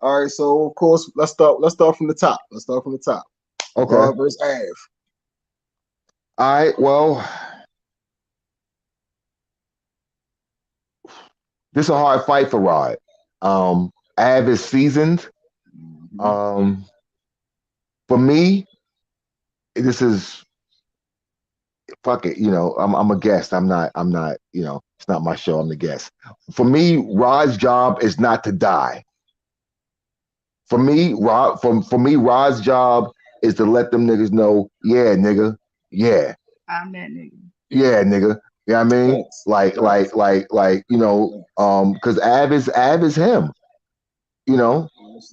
All right, so of course let's start from the top. Okay. Rod versus Av. All right. Well, this is a hard fight for Rod. Av is seasoned. For me, this is fuck it. I'm a guest. I'm not. It's not my show. I'm the guest. For me, Rod's job is not to die. For me, Rod's job is to let them niggas know, yeah, nigga, yeah. I'm that nigga. Yeah, nigga. You know what I mean? Thanks. Because Av is him.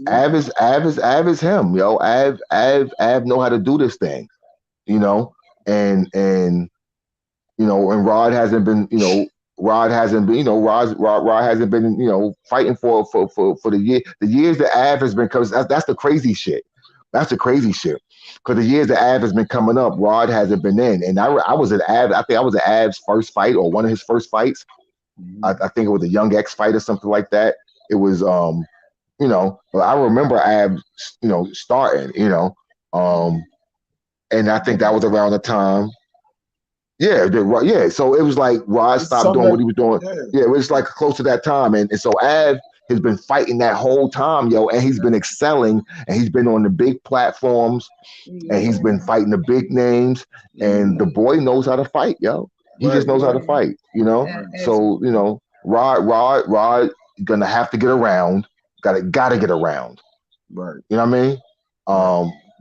Av is him, yo. Av know how to do this thing, and Rod hasn't been, Rod hasn't been, Rod hasn't been, fighting for the years that Av has been coming. That's the crazy shit. That's the crazy shit. Because the years that Av has been coming up, Rod hasn't been in. And I was at Av. I think I was at Av's first fight or one of his first fights. I think it was a Young X fight or something like that. It was, but I remember Av, starting, and I think that was around the time. Yeah. So it was like Rod stopped doing what he was doing. Yeah, it was like close to that time. And so Av has been fighting that whole time, yo, and he's been excelling and he's been on the big platforms and he's been fighting the big names. And the boy knows how to fight, yo. He just knows how to fight, So, Rod gonna have to get around. Gotta get around. Right. You know what I mean?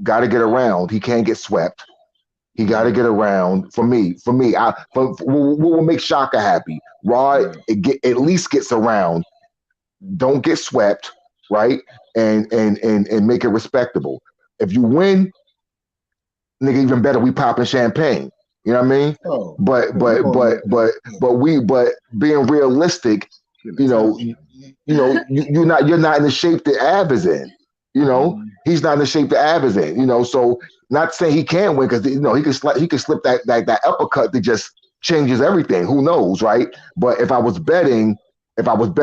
Gotta get around. He can't get swept. He got to get around. For me, what will make Shaka happy? Rod at least gets around. Don't get swept, right? And make it respectable. If you win, nigga, even better. We popping champagne. You know what I mean? But being realistic, you're not in the shape that Av is in. He's not in the shape that Av is in. So not saying he can't win because he could slip that uppercut that just changes everything. Who knows, right? But if I was betting, I would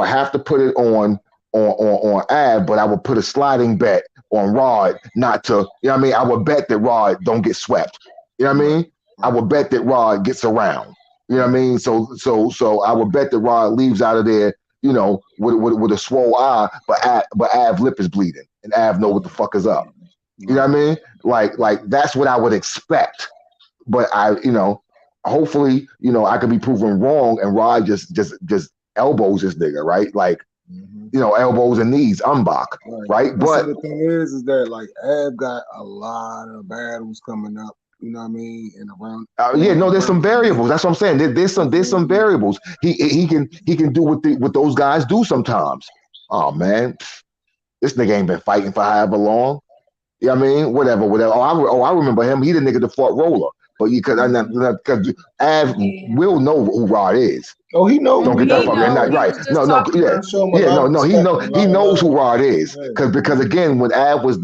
have to put it on Av, but I would put a sliding bet on Rod not to. You know what I mean? I would bet that Rod don't get swept. You know what I mean? I would bet that Rod gets around. You know what I mean? So I would bet that Rod leaves out of there you know, with a swole eye, but Av lip is bleeding, and Av know what the fuck is up. You know what I mean? Like that's what I would expect. But you know, hopefully, you know, I could be proven wrong, and Rod just elbows this nigga, right? Like, you know, elbows and knees, umbach, right? But the thing is that like Ab got a lot of battles coming up. You know what I mean? And around. Yeah, no, there's some variables. That's what I'm saying. There's some variables. He can do what those guys do sometimes. Oh man, this nigga ain't been fighting for however long. You know what I mean? Whatever. I remember him. He the nigga that fought Roller. But because Av will know who Rod is. Oh, he knows. Don't get that fucking right. No, he knows who Rod is. Because again, when Av was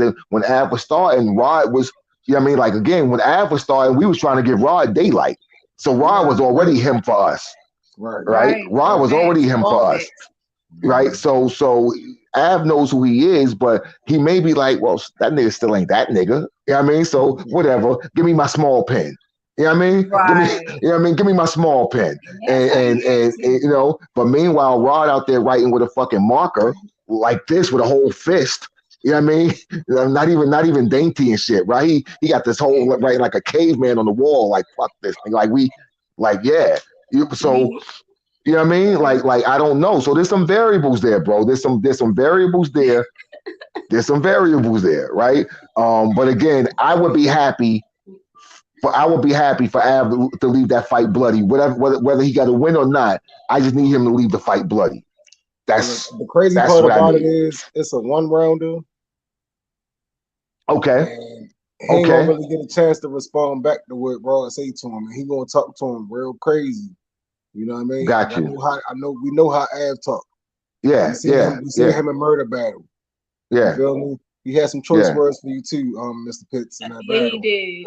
starting, Rod was, you know what I mean? Like again, when Av was starting, we was trying to give Rod daylight. So Rod was already him for us. Right? Rod was already him for us. Right? So Av knows who he is, but he may be like, well, that nigga still ain't that nigga. You know what I mean? So whatever, give me my small pen. You know what I mean? Give me my small pen. And you know, but meanwhile, Rod out there writing with a fucking marker like this with a whole fist. You know what I mean? Not even dainty and shit, right? He got this whole writing like a caveman on the wall, like fuck this thing. Yeah. So you know what I mean? Like I don't know. So there's some variables there, bro. There's some variables there. There's some variables there, right? But again, I would be happy for Av to leave that fight bloody. Whether he got to win or not, I just need him to leave the fight bloody. That's the crazy part about it is it's a 1-rounder. Okay. And he ain't gonna really get a chance to respond back to what Rod say to him, and he gonna talk to him real crazy. You know what I mean? Got you. We know how Av talk. Yeah, we see him in Murder Battle. Yeah. You feel me? He had some choice words for you too, Mr. Pitts, in that battle. He did.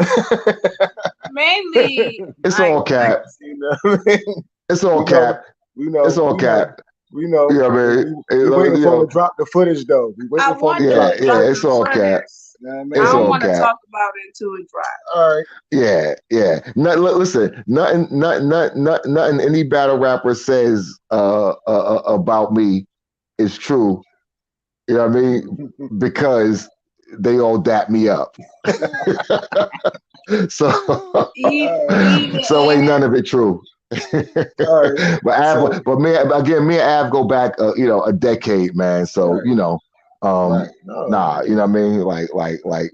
Mainly, it's all cap. You know what I mean? It's all cap. We know. It's all cap. We know. Yeah, man. We waiting for him to drop the footage though. We waiting for him to drop the footage. It's all cap. I don't want to talk about it until it drops. All right. Yeah. Listen, nothing any battle rapper says about me is true. You know what I mean? Because they all dap me up. So ain't none of it true. Right. But me and Av go back a decade, man. So you know, you know what I mean? Like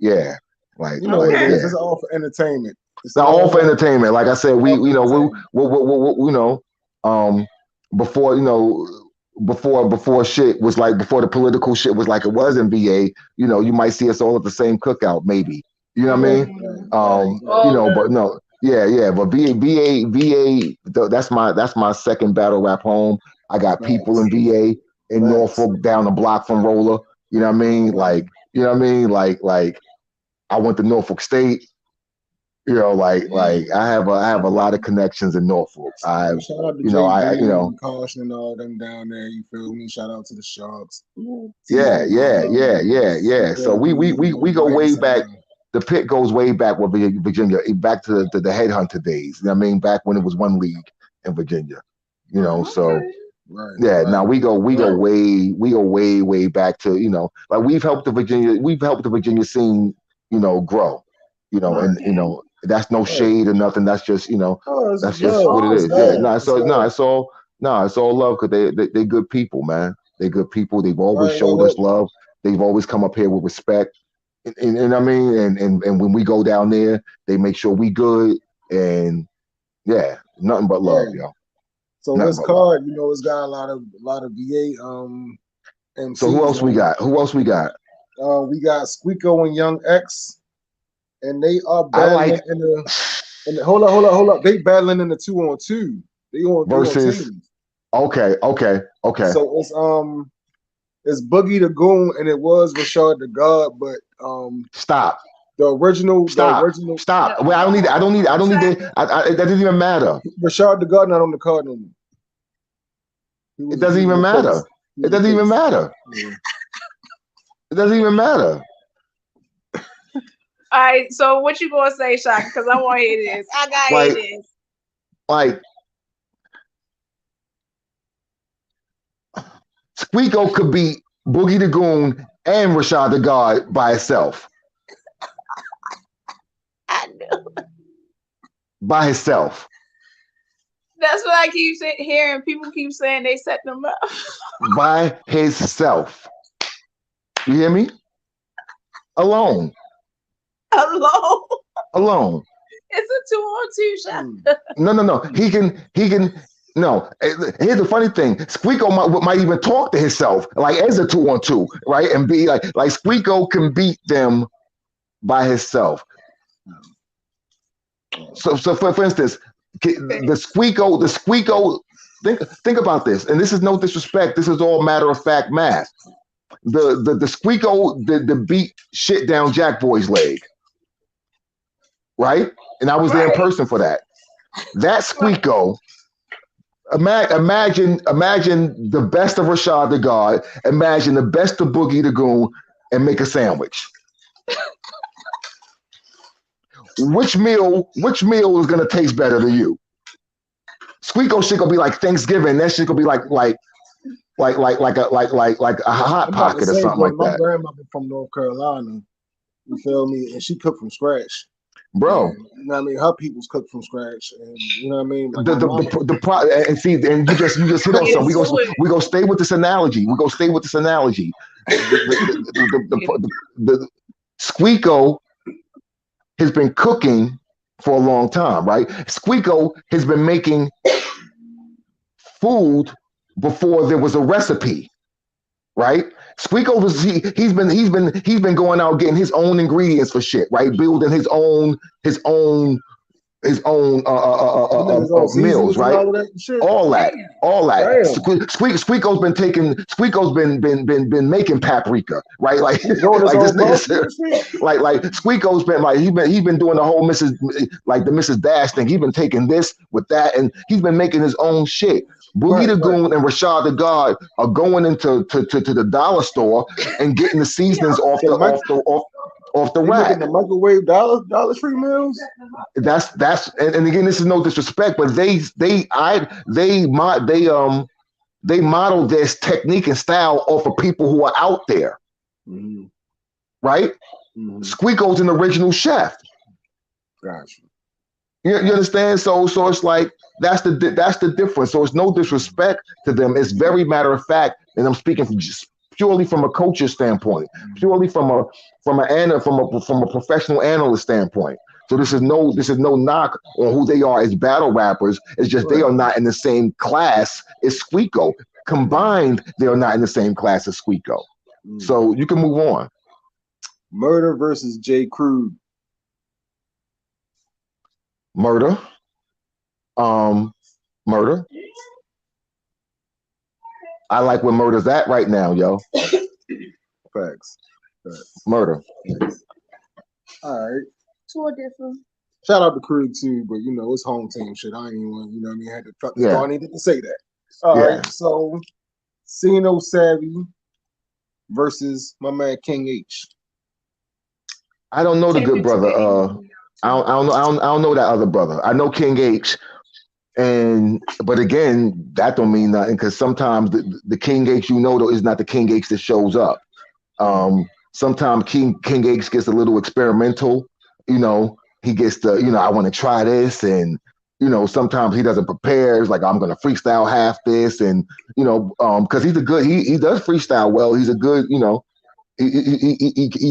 yeah. Like you know what it is. It's all for entertainment. It's all for entertainment. Like I said, we before shit was like, before the political shit was like it was in VA, you know, you might see us all at the same cookout, maybe. You know what I mean? You know, but no, yeah. But VA, that's my second battle rap home. I got people in VA in Norfolk down the block from Roller. You know what I mean? Like, you know what I mean? Like I went to Norfolk State. You know, like I have a lot of connections in Norfolk. Shout out to Caution and all them down there. You feel me? Shout out to the Sharks. Yeah. So we go way back. The pit goes way back with Virginia, back to the headhunter days. You know what I mean? Back when it was one league in Virginia. You know, so now we go way back to, you know, like we've helped the Virginia scene, you know, grow. You know, and you know, that's no shade or nothing. That's just, you know, that's just what it is. It's all love, because they good people, man. They good people. They've always showed us love. They've always come up here with respect. And I mean, and when we go down there, they make sure we good, and yeah, nothing but love, yo. So this card, you know, it's got a lot of VA MCs. So who else we got? We got Squeako and Young X, and they are battling in the hold up. They battling in the 2-on-2. They on versus teams. Okay. So it's Boogie the Goon, and it was Rashad the God, but stop. The original. Stop. Well, I don't need that. It doesn't even matter. Rashad the God not on the card no more. It doesn't even matter. It doesn't even matter. It doesn't even matter. All right, so what you gonna say, Shaka? Because I want to hear this. I gotta hear this. Like, Squeako could beat Boogie the Goon and Rashad the God by itself. I know. By himself. That's what I keep hearing. People keep saying they set them up. By himself. You hear me? Alone. Alone. It's a 2-on-2 shot. No. He can. No. Here's the funny thing. Squeako might even talk to himself like as a 2-on-2, right? And be like Squeako can beat them by himself. So for instance, the Squeako. Think about this, and this is no disrespect. This is all matter of fact math. The Squeako the beat shit down Jack Boy's leg, right? And I was there in person for that. That Squeako. Imagine the best of Rashad the God. Imagine the best of Boogie the Goon, and make a sandwich. Which meal is gonna taste better to you? Squeako shit gonna be like Thanksgiving. That shit gonna be like a hot pocket or something like my that. My grandmother from North Carolina, you feel me, and she cooked from scratch. Bro, and, you know what I mean? Her people's cook from scratch, and you know what I mean. Like and you just hit on something. We go stay with this analogy. The Squeako has been cooking for a long time, right? Squeako has been making food before there was a recipe, right? Squeako he's been going out getting his own ingredients for shit, right? Building his own meals, right? All that. Squeako's been making paprika, right? Like this nigga, like Squeako's been he's been doing the whole Mrs. Dash thing. He's been taking this with that, and he's been making his own shit. Boogie the Goon and Rashad the God are going into the dollar store and getting the seasonings off the rack. The microwave Dollar-Tree meals. That's and again, this is no disrespect, but they model this technique and style off of people who are out there, right? Squeako's an original chef. Gotcha. You understand? So it's like that's the difference. So it's no disrespect to them. It's very matter of fact, and I'm speaking purely from a culture standpoint, purely from a professional analyst standpoint. So this is no knock on who they are as battle rappers. It's just they are not in the same class as Squeako. Combined, they are not in the same class as Squeako. So you can move on. Murder versus J. Crew. Murder. Murder. I like where Murder's at right now, yo. Facts. Murder. All right. So different. Shout out to Crew too, but you know it's home team shit. I ain't even, you know what I mean. I had to cut the I needed to say that. All right. So, Sino Savvy versus my man King H. I don't know the good brother. I don't know that other brother. I know King H, but again, that don't mean nothing because sometimes the King H though is not the King H that shows up. Sometimes King H gets a little experimental. You know, he gets I want to try this, and sometimes he doesn't prepare. It's like I'm gonna freestyle half this, and because he's a good he does freestyle well. He's a good he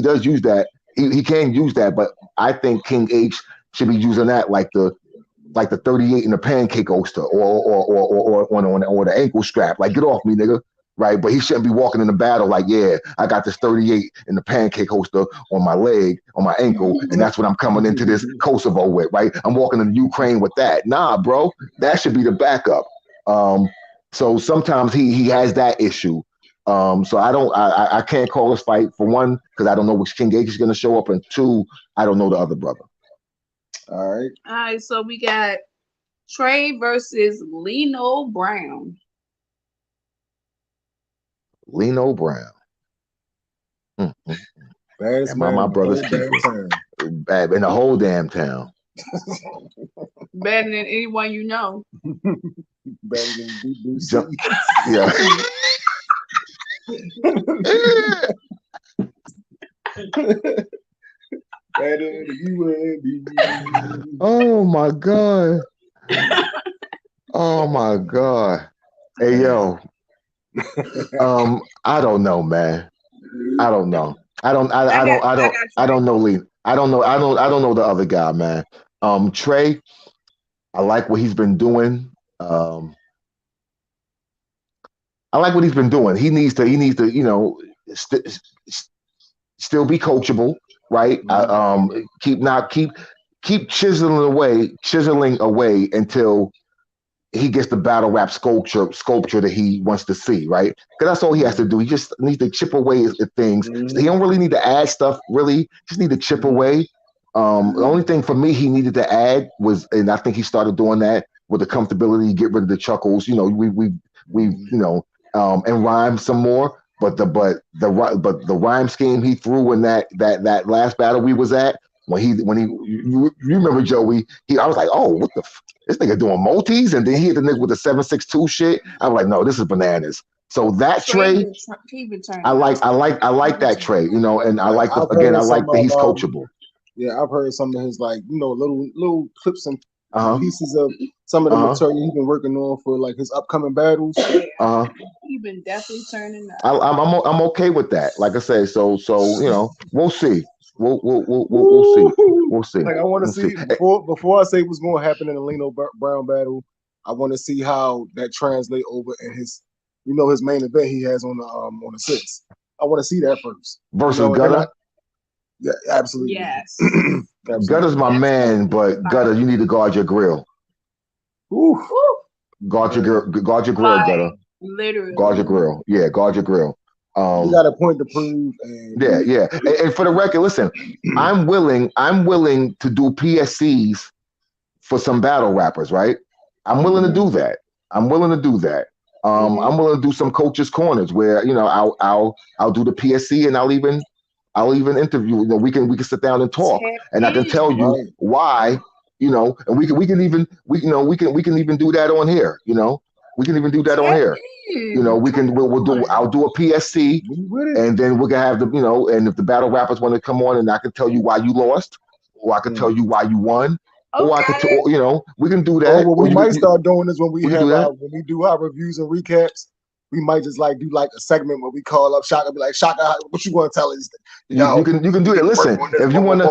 does use that. He can use that, but I think King H should be using that like the 38 in the pancake oyster or the ankle strap. Like, get off me, nigga. Right? But he shouldn't be walking in the battle like, yeah, I got this 38 in the pancake holster on my leg, on my ankle, and that's what I'm coming into this Kosovo with, right? I'm walking into Ukraine with that. Nah, bro, that should be the backup. So sometimes he has that issue. So I can't call this fight for one, because I don't know which King H is gonna show up, and two, I don't know the other brother. All right. So we got Trey versus Lino Brown. Lino Brown. Baddest man, my brother's keeper. Bad in the whole damn town. Better than anyone you know. Better than BBC. Yeah. Yeah. Better than you and me. Oh my god. Oh my god. Hey yo. I don't know, man. I don't know. I don't. I got, I got I Trey. don't know Lee. I don't know. I don't know the other guy, man. Trey. I like what he's been doing. Um, I like what he's been doing. He needs to. He needs to. St- still be coachable, right? Keep not keep chiseling away until he gets the battle rap sculpture that he wants to see, right? Because that's all he has to do. He just needs to chip away at things. He don't really need to add stuff, really. Just need to chip away. The only thing for me he needed to add was, and I think he started doing that with the comfortability, get rid of the chuckles. And rhyme some more. But the rhyme scheme he threw in that last battle we was at you remember Joey, I was like, oh, what the this nigga doing multis, and then he hit the nigga with the 762 shit. I was like, no, this is bananas. So that Trey, He been turning. I like that Trey, and I like I like that he's coachable. Yeah, I've heard some of his little clips and Uh-huh. pieces of some of the material he's been working on for like his upcoming battles. He's been definitely turning up. I'm okay with that. Like I say, so we'll see. We'll see. We'll see. Like I want to see before I say what's going to happen in the Leno Brown battle. I want to see how that translate over in his main event he has on the 6th. I want to see that first versus Gutter. Yeah, absolutely. Yes. Gutter's my man, but Gutter, you need to guard your grill. Ooh. Guard your grill, Gutter. Literally. Guard your grill. Yeah, guard your grill. You got a point to prove. Yeah. And for the record, listen, I'm willing to do PSCs for some battle rappers, right? I'm willing to do that. I'm willing to do do some coaches' corners where I'll do the PSC and I'll even interview. We can sit down and talk, and I can tell you why. And we can even do that on here. We can even do that on here. I'll do a PSC, and then we can have and if the battle rappers want to come on, and I can tell you why you lost, or I can tell you why you won, or I could, we can do that. What we might start doing is when we do our reviews and recaps, we might just do a segment where we call up Shaka, be like, Shaka, what you want to tell us? You can do it. Listen, if you want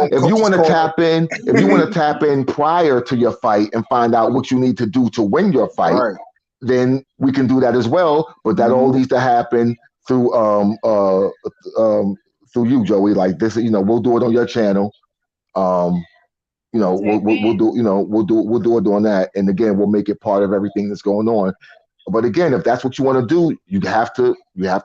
to tap in prior to your fight and find out what you need to do to win your fight, then we can do that as well. But that all needs to happen through you, Joey. Like this, we'll do it on your channel. We'll do it on that, and again, we'll make it part of everything that's going on. But again, if that's what you want to do, you have to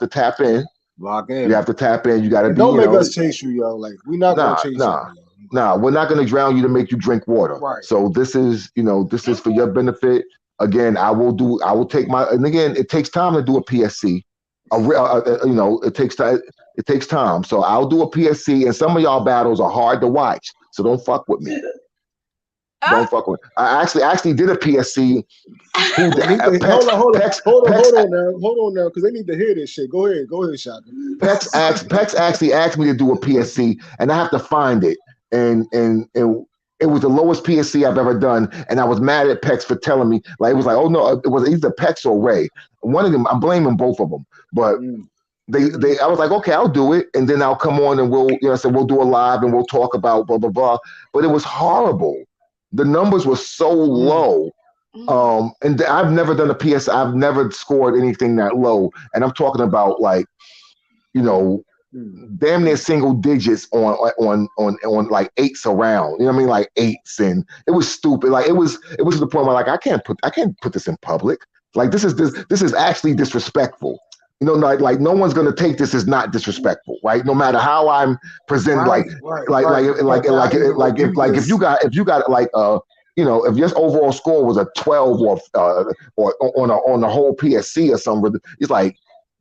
tap in. Lock in. You have to tap in. You got to be. Don't make us chase you, yo. Like we're not gonna chase you. Nah, we're not gonna drown you to make you drink water. Right. So this is for your benefit. Again, and again, it takes time to do a PSC. It takes time. So I'll do a PSC, and some of y'all battles are hard to watch. So don't fuck with me. Don't fuck with me. I actually did a PSC. Hold on now, because they need to hear this shit. Go ahead, Shaka. Pex actually asked me to do a PSC, and I have to find it. And it was the lowest PSC I've ever done, and I was mad at Pex for telling me. Like it was like, oh no, it was either Pex or Ray. One of them, I'm blaming both of them, but. I was like, okay, I'll do it, and then I'll come on and we'll do a live and we'll talk about blah blah blah. But it was horrible. The numbers were so low, and I've never done a PS. I've never scored anything that low, and I'm talking about damn near single digits on like 8s around. You know what I mean, like 8s, and it was stupid. Like it was to the point where like I can't put this in public. Like this is actually disrespectful. Like no one's gonna take this as not disrespectful, right? No matter how I'm presented, if you got like if your overall score was a 12 or on the whole PSC or something, it's like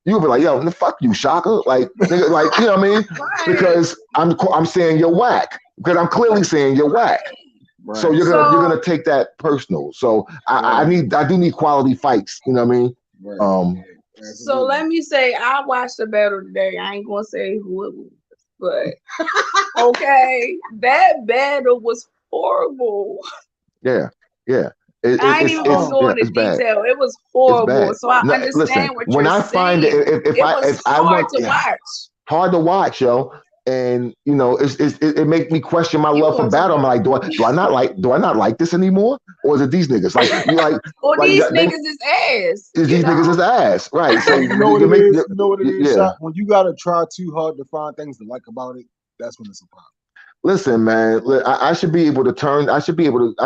you'll be like, yo, fuck you, Shaka, like nigga, like you know what I mean? Because I'm saying you're whack because I'm clearly saying you're whack. Right. So you're gonna take that personal. So I do need quality fights. You know what I mean? Right. So let me say, I watched the battle today. I ain't gonna say who it was, but okay, that battle was horrible. Yeah, yeah. I ain't even gonna go into It's bad. detail. It was It's horrible. bad. So I No, listen, understand what when you're I find it, saying. It was if I hard want, to yeah, watch. hard to watch, yo. And it makes me question my You love for wasn't battle. I'm like, do I not like this anymore, or is it these niggas? Like you or like these they niggas is ass, is you these niggas know? is ass, right? So Hey, you know what you it make is? You know what it is, yeah. Shot? When you gotta try too hard to find things to like about it, that's when it's a problem. Listen, man, I should be able to turn. I should be able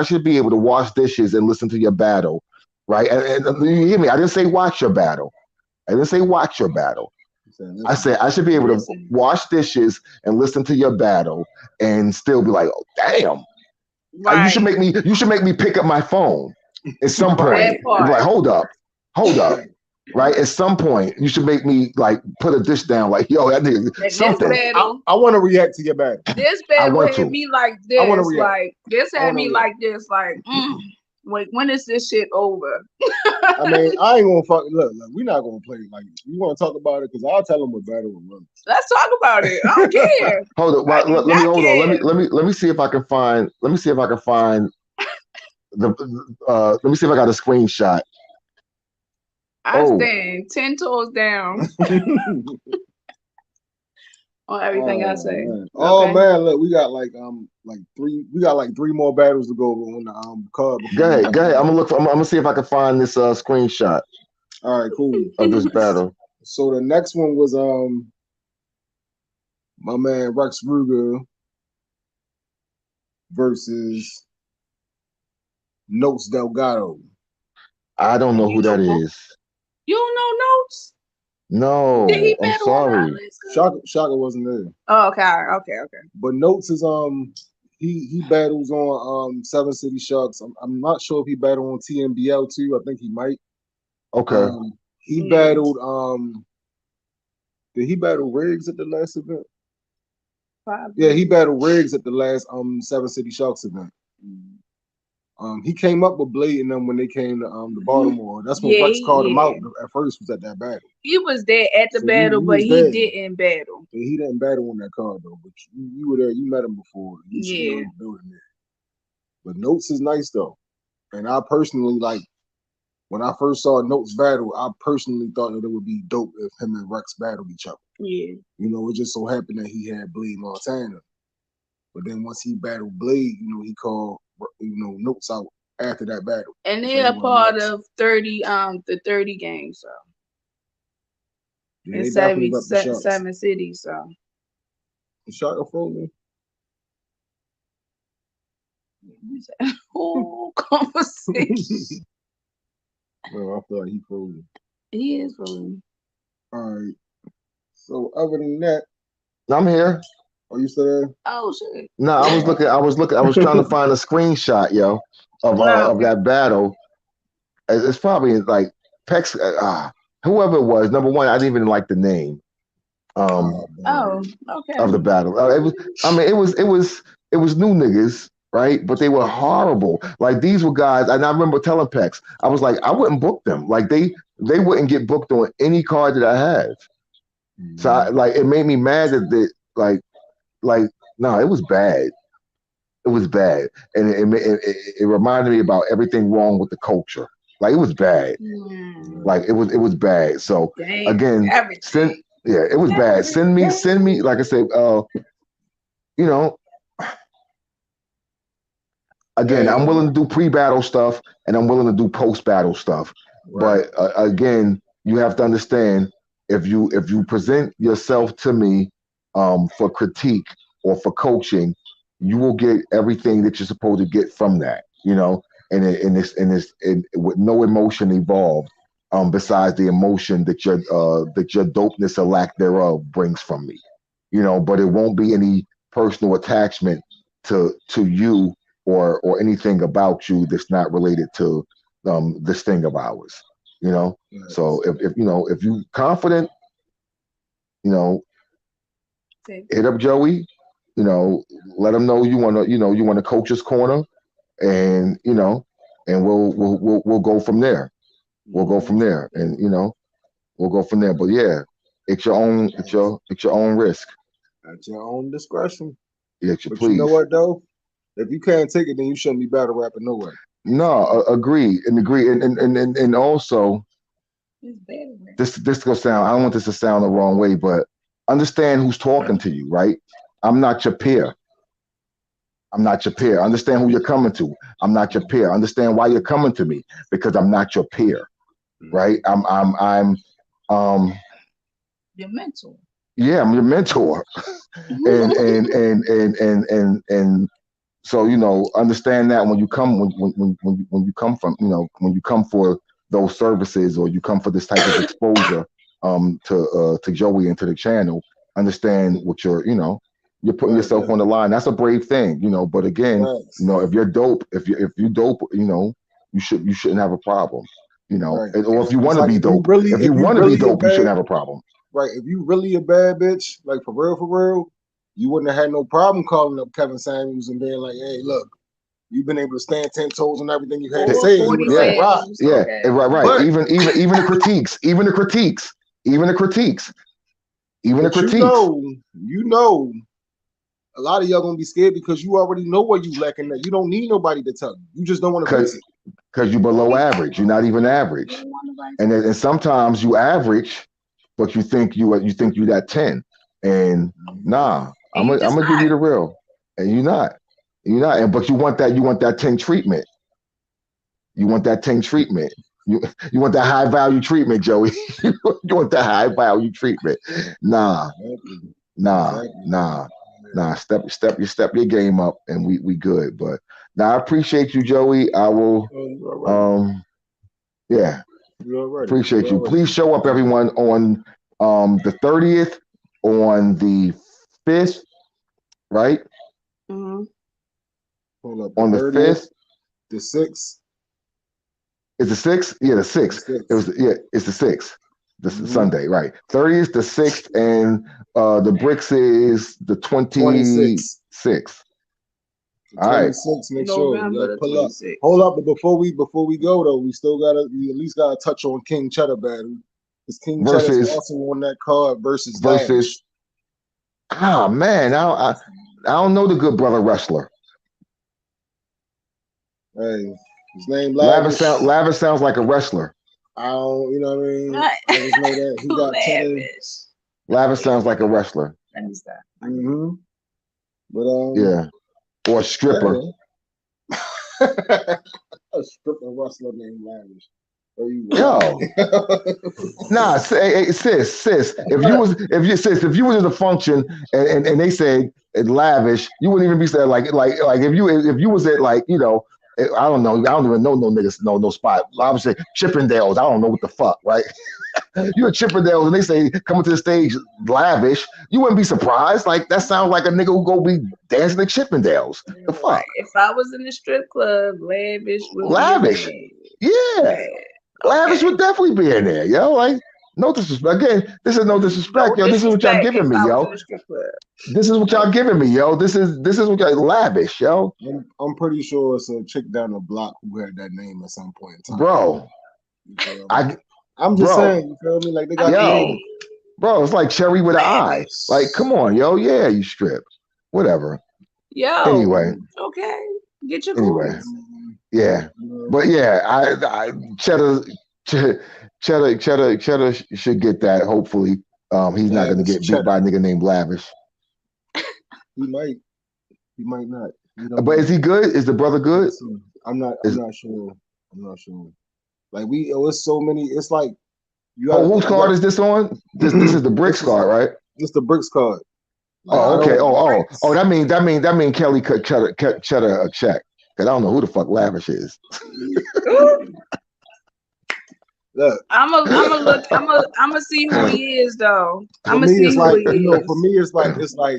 to wash dishes and listen to your battle, right? And you hear me? I didn't say watch your battle. I didn't say watch your battle. I said I should be able to Listen, wash dishes and listen to your battle and still be like, oh, damn. You should right, make me. You should make me pick up my phone at some Right. point that and be like, part. hold up, right? At some point, you should make me like put a dish down, like, yo, that nigga, And something. I want to react to your battle. this I battle want had to. me like I want to this, react. like this I had want to me react. like this, like, wait, when is this shit over? I mean, I ain't gonna fuck. Look, we're not gonna play. Like, you want to talk about it? Because I'll tell them what battle was. Let's talk about it. I don't care. Hold on. I Well, do let me not hold on. care. Let me see if I can find. Let me see if I can find the. Let me see if I got a screenshot. I Oh, stand 10 toes down on everything I Oh say. man. Oh Okay. man, look, we got like three more battles to go on the card before go we ahead. wrap Go it ahead. up. I'm gonna see if I can find this screenshot All right, cool. of this battle. So the next one was my man Rex Ruger versus Notes Delgado. I don't know You who that don't know? is. You don't know Notes? Did No, he I'm battle on our sorry. list? Shaka wasn't there. Oh, okay, okay. But Notes is he battles on Seven City Sharks. I'm not sure if he battled on TMBL too. I think he might. Okay. He Yeah. battled did he battle Riggs at the last event? Probably. Yeah, he battled Riggs at the last Seven City Sharks event. He came up with Blade and them when they came to Baltimore. That's when Yeah, Rex called him out yeah. at first, was at that battle. He was there at the So battle, you but was he there. didn't battle. Yeah, he didn't battle on that card though, but you were there, you met him before. You should know Yeah. the building there. But Notes is nice though. And I personally like when I first saw Notes battle, I personally thought that it would be dope if him and Rex battled each other. Yeah. You know, it just so happened that he had Blade Montana. But then once he battled Blade, he called Notes out after that battle. And So they're a part of 30 the 30 games, so yeah, in they definitely rep the Sharks. seven cities, so Shaka frozen. whole conversation. Well, I feel like he frozen. He is frozen. All right. So other than that, I'm here. are you still there? Oh shit. No, I was looking. I was trying to find a screenshot, yo, No, of okay. that battle. It's probably like Pex. Whoever it was. Number one, I didn't even like the name. Oh, Oh, Of okay. the battle. It was. I mean, it was new niggas, right? But they were horrible. Like these were guys, and I remember telling Pex, I was like, I wouldn't book them. Like they wouldn't get booked on any card that I have. So like it made me mad that like no, it was bad. It was bad, and it reminded me about everything wrong with the culture. Like it was bad. Like it was bad. So Damn, again, send everything. yeah, it was bad. Send me. Like I said, you know, again, I'm willing to do pre-battle stuff and I'm willing to do post-battle stuff. Right. But again, you have to understand if you present yourself to me for critique or for coaching, you will get everything that you're supposed to get from that. And with no emotion involved, besides the emotion that your dopeness or lack thereof brings from me. But it won't be any personal attachment to you or anything about you that's not related to this thing of ours. Yes. So if you confident, hit up Joey, let him know you want to coach his corner, and and we'll go from there. We'll go from there, and we'll go from there. But yeah, it's your own, it's your own risk. At your own discretion. Yeah, But you know please. what though? If you can't take it, then you shouldn't be battle rapping no way. No, agree, and also this gonna sound. I don't want this to sound the wrong way, but understand who's talking to you, right? I'm not your peer. I'm not your peer. Understand who you're coming to. I'm not your peer. Understand why you're coming to me, because I'm not your peer, right? I'm Your mentor. yeah, I'm your mentor, and so understand that when you come when you come from when you come for those services, or you come for this type of exposure to Joey and to the channel, understand what you're putting yourself on the line. That's a brave thing, but again, if you're dope, if you dope, you shouldn't have a problem, or if you want to be dope, if you want to be dope, you shouldn't have a problem. Right, if you really a bad bitch, like for real, you wouldn't have had no problem calling up Kevin Samuels and being like, "Hey, look, you've been able to stand 10 toes on everything you had to say." Right. But, even the critiques, even the critiques. You know, a lot of y'all gonna be scared because you already know where you lacking at. You don't need nobody to tell you. You just don't want to fix it. Because you're below average. You're not even average, and sometimes you average, but you think you that 10, and nah, I'm gonna give you the real, and you're not, and but you want that 10 treatment. You want that 10 treatment. You want that high value treatment, Joey. You want that high value treatment. Nah. Step your game up, and we good. But now I appreciate you, Joey. I will appreciate you. Please show up, everyone, on the 30th, on the 5th, right? Mm-hmm. Hold up, on the 5th, the 6th. Is the 6th? Yeah, the 6th. It's the 6th. This is Sunday, right? 30th, the 6th, and the Bricks is the 26th. All right. 26, make sure. Pull up. Hold up, but before we go though, we at least gotta touch on King Chedda battle. Because King Chedda is also on that card versus. Ah man, I don't know the good brother wrestler. Hey, his name Lavish. Lavish sounds like a wrestler. I don't, you know what I mean? I just know that he got Lavish. Lavish sounds like a wrestler. Let me stop. Mm-hmm. But yeah, or a stripper. A stripper wrestler named Lavish. Yo, nah, sis. If you was in a function and they said Lavish, you wouldn't even be saying like if you was at I don't know. I don't even know no niggas, no spot. I would say Chippendales. I don't know what the fuck, right? You're at Chippendales and they say coming to the stage Lavish. You wouldn't be surprised. Like that sounds like a nigga who go be dancing at Chippendales. The fuck? If I was in the strip club, Lavish would be yeah. Lavish would definitely be in there, yo. Like, no disrespect. Again, this is no disrespect, yo. This is what y'all giving me, yo. This is what y'all giving me, yo. This is what y'all Lavish, yo. I'm pretty sure it's a chick down the block who had that name at some point in time. Bro, I'm just saying, you feel me? Like they got bro, it's like Cherry with an eye. Like, come on, yo. Yeah, you strip. Whatever. Yo. Anyway. Okay. Get your coins. Yeah, but yeah, Chedda should get that. Hopefully, he's not going to get beat by a nigga named Lavish. He might not. But is he good? Is the brother good? I'm not sure. Like it's so many. It's like you. Whose card is this on? This is the Bricks card, right? It's the Bricks card. Like, okay. Oh. That mean Kelly cut Chedda a check. Cause I don't know who the fuck Lavish is. Look, I'm gonna see who he is though. For me, it's like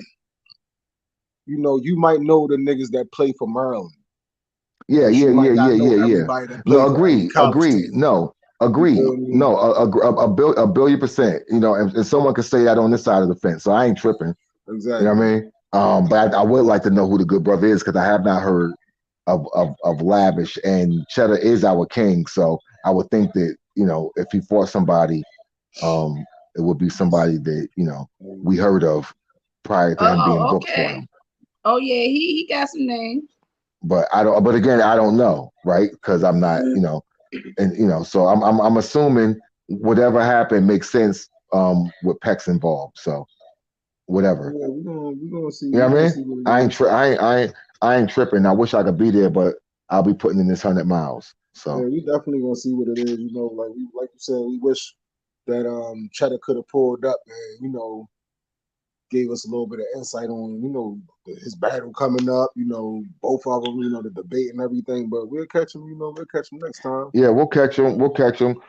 you might know the niggas that play for Maryland. Yeah. No, agree. No, agree. No, a 1,000,000,000%. And someone could say that on this side of the fence, so I ain't tripping. Exactly. You know what I mean? But I would like to know who the good brother is because I have not heard of Lavish, and Chedda is our king, so I would think that if he fought somebody, it would be somebody that we heard of prior to him being Oh, booked for okay. him. Oh yeah, he got some names. But I don't. But again, I don't know, right? Because I'm not, and so I'm assuming whatever happened makes sense with Peck's involved. So whatever. Yeah, we gonna see. You know We what I gonna mean? see what I it ain't is. I ain't tripping. I wish I could be there, but I'll be putting in this 100 miles. Yeah, So we definitely gonna see what it is. Like you said, we wish that Cheddar could have pulled up and gave us a little bit of insight on his battle coming up. Both of them. The debate and everything. But we'll catch him. We'll catch him next time. yeah, we'll catch him. We'll catch him.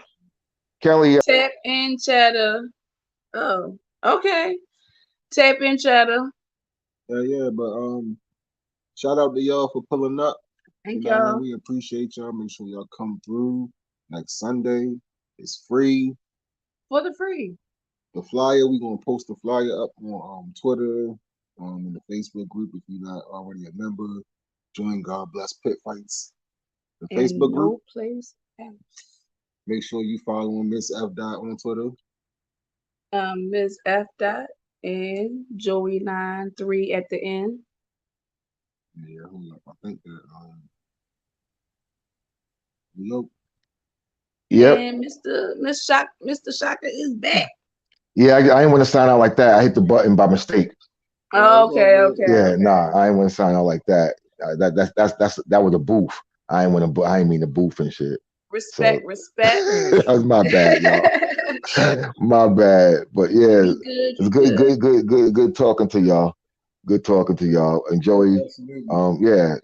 Kelly, Tap in Cheddar. Oh, okay. Tap in Cheddar. Yeah. But shout out to y'all for pulling up. Thank What I mean? y'all We appreciate y'all. Make sure y'all come through next Sunday. It's free. for the free. The flyer, we gonna post the flyer up on Twitter, in the Facebook group. If you're not already a member, join God Bless Pit Fights, the And Facebook group. no place else. Make sure you follow Miss F Dot on Twitter. Ms. F. Dot and Joey93 at the end. Yeah, hold up. I think that yo, yep. And Mr. Shaka is back. Yeah, I didn't want to sign out like that. I hit the button by mistake. it's all Okay, good. okay, Yeah, okay. nah, I didn't want to sign out like that. That was a booth. I didn't want to. I didn't mean to booth and shit. So Respect. that was my bad, y'all. My bad. But yeah, You good, it's you good. good talking to y'all. Good talking to y'all. And Joey, Absolutely. yeah.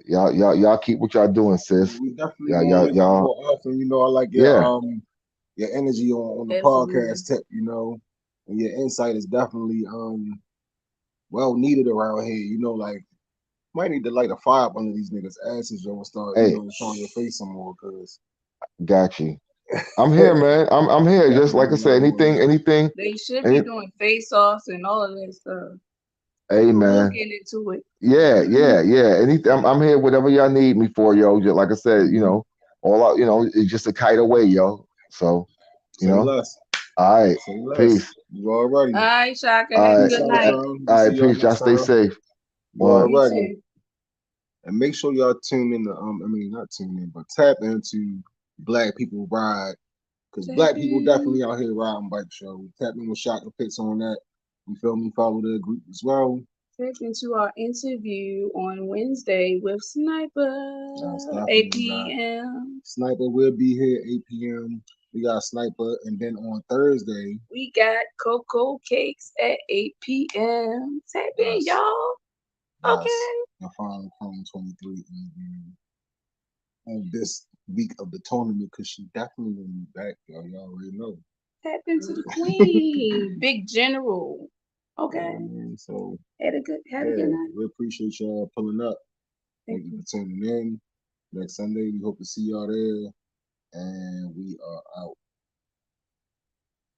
Y'all keep what y'all doing, Yeah, sis. we definitely Y'all, gonna y'all, link up y'all, more often. I like yeah, your energy on the Absolutely. podcast tip. And your insight is definitely well needed around here. Like might need to light a fire up under these niggas' asses, and start hey, showing your face some more, cause got you. I'm here, man. I'm here. Just definitely like I be said, doing that. They should be any, doing face offs and all of that stuff. hey, We'll man. get into it. Yeah. Anything, I'm here. Whatever y'all need me for, yo. Just like I said, all out, it's just a kite away, yo. So, you Say know, less. all right. Say less. Peace. You already. All right, Shaka. Have a All right. Peace good out, night. y'all. We'll All see right. y'all Peace. Y'all next stay time. safe. You One. You already. too. And make sure y'all tune in to I mean not tune in, but tap into Black People Ride. Because Tap black people in. definitely out here riding bike show. Tap in with Shaka Pits on that. You feel me? Follow the group as well. Tap into our interview on Wednesday with Sniper. That's 8 definitely we got p.m. Sniper will be here 8 p.m. We got Sniper, and then on Thursday, We got Cocoa Cakes at 8 p.m. Tap in, that's y'all. that's Okay. the final Chrome 23 interview on this week of the tournament because she definitely will be back, y'all. Y'all already know. Tap into the queen. Big General. Okay. So Had a good yeah, night. we appreciate y'all pulling up. Thank Thank you you. for tuning in. Next Sunday, we hope to see y'all there. And we are out.